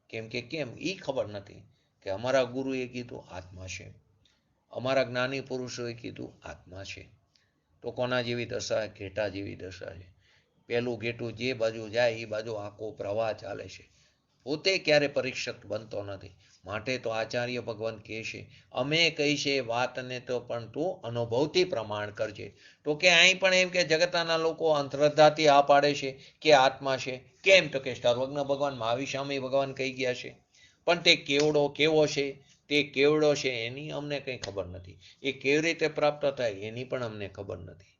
કેમ કે કેમ એ ખબર નથી કે અમારા ગુરુએ કીધું આત્મા છે, અમારા જ્ઞાની પુરુષોએ કીધું આત્મા છે. તો કોના જેવી દશા? ઘેટા જેવી દશા છે. પેલું ઘેટું જે બાજુ જાય એ બાજુ આખો પ્રવાહ ચાલે છે. પોતે ક્યારે પરીક્ષક બનતો નથી. માટે તો આચાર્ય ભગવાન કહે છે, અમે કહી છે વાતને તો પણ તું અનુભવથી પ્રમાણ કરજે. તો કે અહીં પણ એમ કે જગતના લોકો અંધશ્રદ્ધાથી આ પાડે છે કે આત્મા છે. કેમ? તો કે સર્વજ્ઞ ભગવાન મહાવીર સ્વામી ભગવાન કહી ગયા છે. પણ તે કેવડો કેવો છે, તે કેવડો છે એની અમને કંઈ ખબર નથી. એ કેવી રીતે પ્રાપ્ત થાય એની પણ અમને ખબર નથી.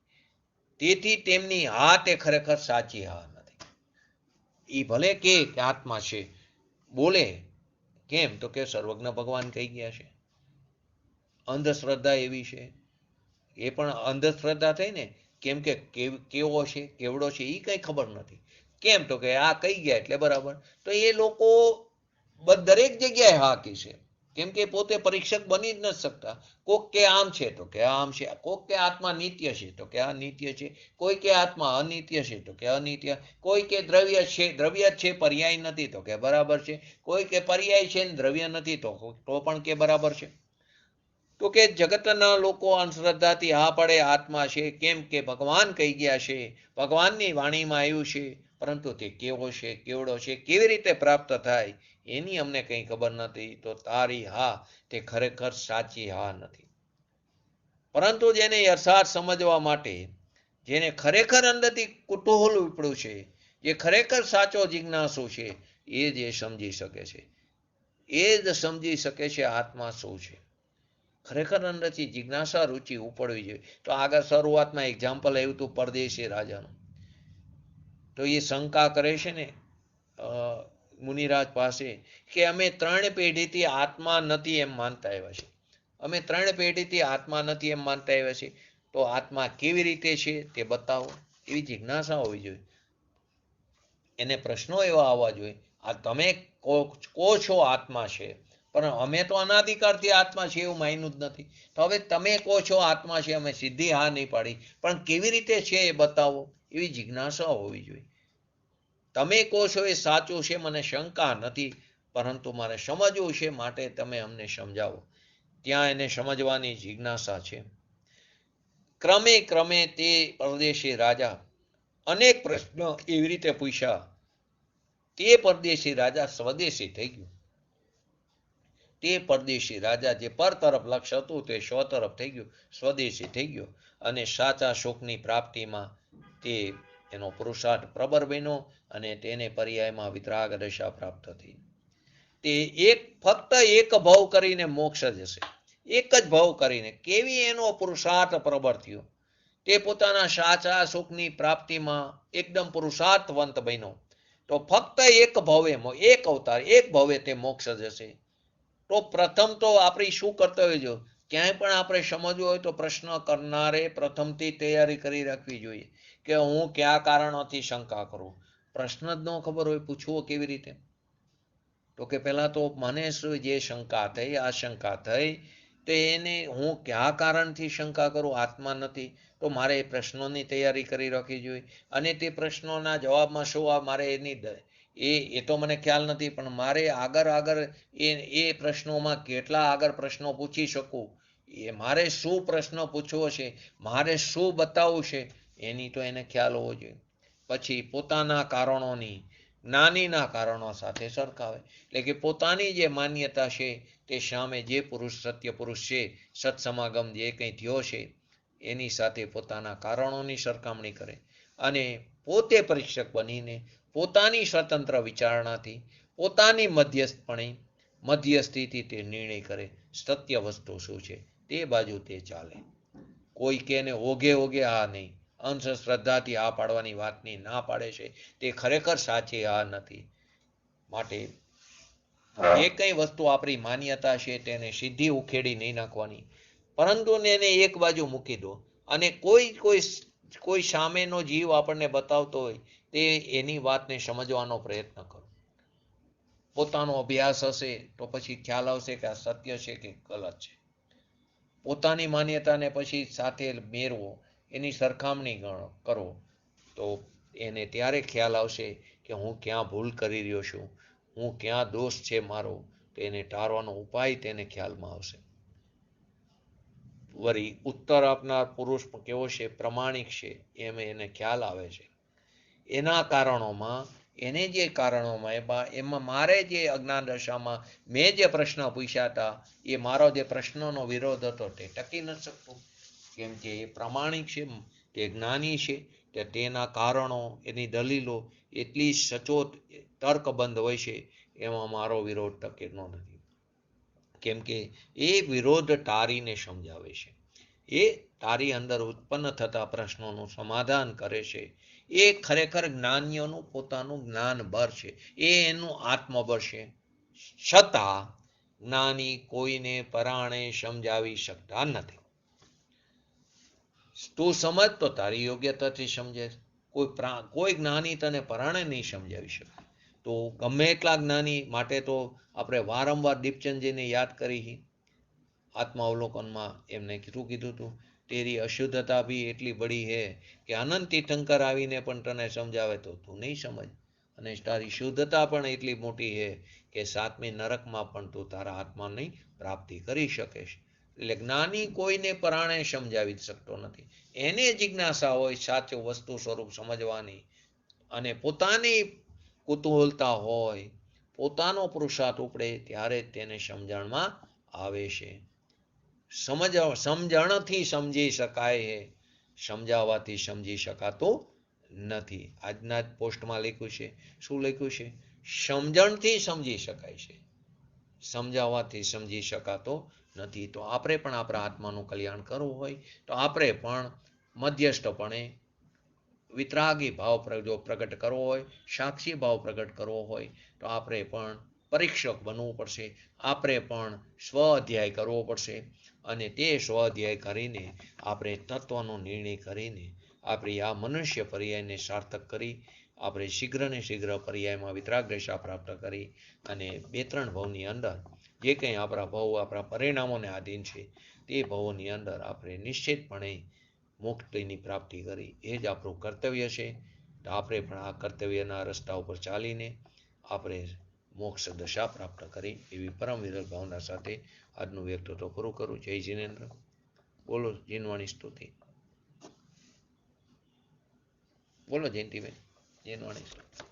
તેથી તેમની હા તે ખરેખર સાચી હા નથી. એ ભલે કે આત્મા છે, બોલે, કેમ? તો કે સર્વજ્ઞ ભગવાન કહી ગયા છે. અંધશ્રદ્ધા એવી છે, એ પણ અંધશ્રદ્ધા થઈ ને. કેમ કે કેવો છે, કેવડો છે એ કંઈ ખબર નથી. કેમ? તો કે આ કહી ગયા એટલે બરાબર. તો એ લોકો દરેક જગ્યાએ હા કહે છે. કેમ કે પોતે પરીક્ષક બની જ નથી શકતા. કોક કે આમ છે તો કે આમ છે, કોક કે આત્મા નિત્ય છે તો કે આ નિત્ય છે, કોઈ કે આત્મા અનિત્ય છે તો કે અનિત્ય, કોઈ કે દ્રવ્ય છે, દ્રવ્ય છે પર્યાય નથી તો કે બરાબર છે, કોઈ કે પર્યાય છે ને દ્રવ્ય નથી તો પણ કે બરાબર છે. તો કે જગતના લોકો અંધશ્રદ્ધાથી હા પડે આત્મા છે. કેમ કે ભગવાન કહી ગયા છે, ભગવાનની વાણીમાં આવ્યું છે, પરંતુ તે કેવો છે, કેવડો છે, કેવી રીતે પ્રાપ્ત થાય એની અમને કંઈ ખબર નથી. તો તારી હા તે ખરેખર સાચી હા નથી. પરંતુ જેને યથાર્થ સમજવા માટે, જેને ખરેખર અંદરથી કુતૂહલ ઉપડ્યું છે, જે ખરેખર સાચો જિજ્ઞાસુ છે, એ જ એ સમજી શકે છે. એ જ સમજી શકે છે આત્મા શું છે. ખરેખર અંદરથી જિજ્ઞાસા રુચિ ઉપડવી જોઈએ. તો આગળ શરૂઆતમાં એક્ઝામ્પલ આવ્યું હતું પરદેશી રાજાનું. તો એ શંકા કરે છે ને મુનિરાજ પાસે કે અમે 3 પેઢીથી આત્મા નથી એમ માનતા આવ્યા છે. અમે 3 પેઢીથી આત્મા નથી એમ માનતા આવ્યા છે. તો આત્મા કેવી રીતે છે તે બતાવો. એવી જિજ્ઞાસા હોવી જોઈએ. એને પ્રશ્નો એવા આવવા જોઈએ. આ તમે કહો છો આત્મા છે, પણ અમે તો અનાધિકારથી આત્મા છે એવું માન્યું જ નથી. તો હવે તમે કહો છો આત્મા છે, અમે સીધી હા નહીં પાડી, પણ કેવી રીતે છે એ બતાવો. એવી જિજ્ઞાસા હોવી જોઈએ. તમે કહો છો એ સાચું છે, મને શંકા નથી, પરંતુ મારે સમજવું છે, માટે તમે અમને સમજાવો. ત્યાં એને સમજવાની જિજ્ઞાસા છે. ક્રમે ક્રમે તે પરદેશી રાજા અનેક પ્રશ્નો એવી રીતે પૂછ્યા. તે પરદેશી રાજા સ્વદેશી થઈ ગયો. તે પરદેશી રાજા જે પર તરફ લક્ષ હતું તે સ્વ તરફ થઈ ગયું, સ્વદેશી થઈ ગયો. અને સાચા સુખની પ્રાપ્તિમાં તે એનો પુરુષાર્થ પ્રબળ બન્યો અને તેને પર્યાયમાં વિતરાગ દશા પ્રાપ્ત થઈ. તે ફક્ત એક ભાવ કરીને મોક્ષ જશે. એક જ ભાવ કરીને. કેવી એનો પુરુષાર્થ પ્રબળ થયો. તે પોતાના સાચા સુખની પ્રાપ્તિમાં એકદમ પુરુષાર્થવંત બન્યો. તો ફક્ત એક ભાવે, એક અવતાર, એક ભાવે તે મોક્ષ જશે. તો પ્રથમ તો આપણી શું કર્તવ્ય જો ક્યાંય પણ આપણે સમજવું હોય તો પ્રશ્ન કરનારે પ્રથમથી તૈયારી કરી રાખવી જોઈએ કે હું કયા કારણોથી શંકા કરું. પ્રશ્ન જ ન ખબર હોય, પૂછવો કેવી રીતે? તો કે પહેલા તો મને શું જે શંકા થઈ, આશંકા થઈ, તો એને હું કયા કારણથી શંકા કરું, આત્મા નથી, તો મારે એ પ્રશ્નોની તૈયારી કરી રાખવી જોઈએ. અને તે પ્રશ્નોના જવાબમાં શું મારે એની એ તો મને ખ્યાલ નથી, પણ મારે આગળ એ પ્રશ્નોમાં કેટલા આગળ પ્રશ્નો પૂછી શકું, એ મારે શું પ્રશ્ન પૂછવો છે, મારે શું બતાવવું છે, એની તો એને ખ્યાલ હોવો જોઈએ. પછી પોતાના કારણોની જ્ઞાનીના કારણો સાથે સરખાવે. એટલે કે પોતાની જે માન્યતા છે તે સામે જે પુરુષ સત્ય પુરુષ છે, સત્સમાગમ જે કંઈ થયો છે એની સાથે પોતાના કારણોની સરખામણી કરે અને પોતે પરીક્ષક બનીને પોતાની સ્વતંત્ર વિચારણાથી પોતાની મધ્યસ્થીથી તે નિર્ણય કરે સત્ય વસ્તુ શું છે, તે બાજુ તે ચાલે. કોઈ કેને ઓઘે ઓઘે હા નહીં, અંધશ્રદ્ધાથી આ પાડવાની વાતની ના પાડે છે તે ખરેખર સાચી આ નથી. માટે જે કંઈ વસ્તુ આપણી માન્યતા છે તેને સીધી ઉખેડી નહીં નાખવાની, પરંતુ એને એક બાજુ મૂકી દો અને કોઈ સામેનો જીવ આપણને બતાવતો હોય તે એની વાતને સમજવાનો પ્રયત્ન કરો. પોતાનો અભ્યાસ હશે તો પછી ખ્યાલ આવશે કે આ સત્ય છે કે ગલત છે. પોતાની માન્યતાને પછી સાથે મેળવો, એની સરખામણી કરો તો એને ત્યારે ખ્યાલ આવશે કે હું ક્યાં ભૂલ કરી રહ્યો છું, હું ક્યાં દોષ છે મારો, તેને ટાળવાનો ઉપાય તેને ખ્યાલમાં આવશે. વળી ઉત્તર આપનાર પુરુષ કેવો છે, પ્રમાણિક છે, એમ એને ખ્યાલ આવે છે. એના કારણોમાં એને જે કારણોમાં એમાં મારે જે અજ્ઞાન દશામાં મેં જે પ્રશ્ન પૂછ્યા હતા એ મારો જે પ્રશ્નનો વિરોધ હતો તે ટકી ન શકતો, કેમ કે એ પ્રામાણિક છે, તે જ્ઞાની છે, તે તેના કારણો એની દલીલો એટલી સચોટ તર્કબંધ હોય છે, એમાં મારો વિરોધ ટકેલો નથી. કેમ કે એ વિરોધ ટારીને સમજાવે છે, એ તારી અંદર ઉત્પન્ન થતા પ્રશ્નોનું સમાધાન કરે છે. એ ખરેખર જ્ઞાનીઓનું પોતાનું જ્ઞાન બળ છે, એ એનું આત્મબળ છે. છતાં જ્ઞાની કોઈને પરાણે સમજાવી શકતા નથી. તું સમજ તો તારી યોગ્યતાથી સમજે, કોઈ જ્ઞાની તને પરાણે નહીં સમજાવી શકે. તો ગમે એટલા જ્ઞાની માટે તો આપણે વારંવાર દીપચંદજીને યાદ કરી. આત્માવલોકનમાં એમને શું કીધું હતું, તેરી અશુદ્ધતા બી એટલી બડી હે કે અનંત તીર્થંકર આવીને પણ તને સમજાવે તો તું નહીં સમજ, અને તારી શુદ્ધતા પણ એટલી મોટી હે કે સાતમી નરકમાં પણ તું તારા આત્માની પ્રાપ્તિ કરી શકે. એટલે જ્ઞાની કોઈને પરાણે સમજાવી શકતો નથી. એને જિજ્ઞાસા હોય સાચું વસ્તુ સ્વરૂપ સમજવાની, અને પોતાની કુતૂહલતા હોય, પોતાનો પુરુષાર્થ ઉપડે ત્યારે તેને સમજણમાં આવે છે. સમજણથી સમજી શકાય છે, સમજાવવાથી સમજી શકાતું નથી. આજના જ પોસ્ટમાં લખ્યું છે, શું લખ્યું છે, સમજણથી સમજી શકાય છે, સમજાવવાથી સમજી શકાતો નથી. તો આપણે પણ આપણા આત્માનું કલ્યાણ કરવું હોય તો આપણે પણ મધ્યસ્થપણે વિતરાગી ભાવ જો પ્રગટ કરવો હોય, સાક્ષી ભાવ પ્રગટ કરવો હોય તો આપણે પણ પરીક્ષક બનવું પડશે. આપણે પણ સ્વ અધ્યાય કરવો પડશે, અને તે સ્વ અધ્યાય કરીને આપણે તત્વનો નિર્ણય કરીને આપણી આ મનુષ્ય પર્યાયને સાર્થક કરી આપણે શીઘ્ર ને શીઘ્ર પર્યાયમાં વિતરાગ દશા પ્રાપ્ત કરી અને 2-3 ભવની અંદર જે કંઈ આપણા ભવ આપણા પરિણામોને આધીન છે તે ભવોની અંદર આપણે નિશ્ચિતપણે મુક્તિની પ્રાપ્તિ કરી. એ જ આપણું કર્તવ્ય છે. તો આપણે પણ આ કર્તવ્યના રસ્તા ઉપર ચાલીને આપણે મોક્ષ દશા પ્રાપ્ત કરી એવી પરમ વિરલ ભાવના સાથે આજનું વ્યક્તિત્વ પૂરું કરું. જય જીનેન્દ્ર. બોલો જીનવાણી સ્તુતિ. બોલો જયંતિબેન જીનવાણી સ્તુતિ.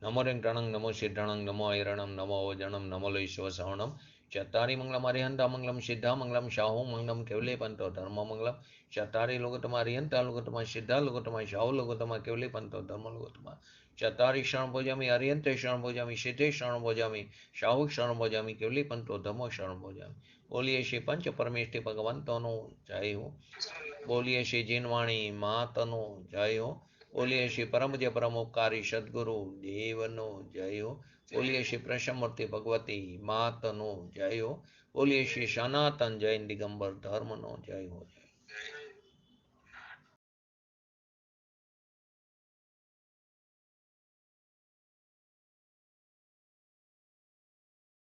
નમો રેંગણંગ નમો સિદ્ધણંગ નમો ઐરણમ નમો ઓજણમ નમો લઈશ્વ સવણમ चत्तारि मंगलम अरिहंता मंगलम सिद्धा मंगलम शाहु मंगलम केवले पंतो धर्म मंगलम चत्तारि लोकोत्तम अरिहंता लोकोत्तम सिद्धा लोकोत्तम शाहु लोकोत्तम केवले पंतो धर्म लोकोत्तम चत्तारि शरण भोजामि अरिहंते शरण भोजामि सिद्धे शरण भोजामि शाहु शरण भोजामि केवले पंतो धर्मो शरण भोजामि। बोलिए श्री पंच परमेष्टि भगवंतोनो जय हो। बोलिए श्री जिनवाणी मातनो जय हो। बोलिए श्री परम जय परम उपकारी सदगुरु देवनो जय हो। बोलिए श्री प्रसमूर्ति भगवती मातनो जय हो। बोलिए श्री सनातन जैन दिगंबर धर्मनो जय हो।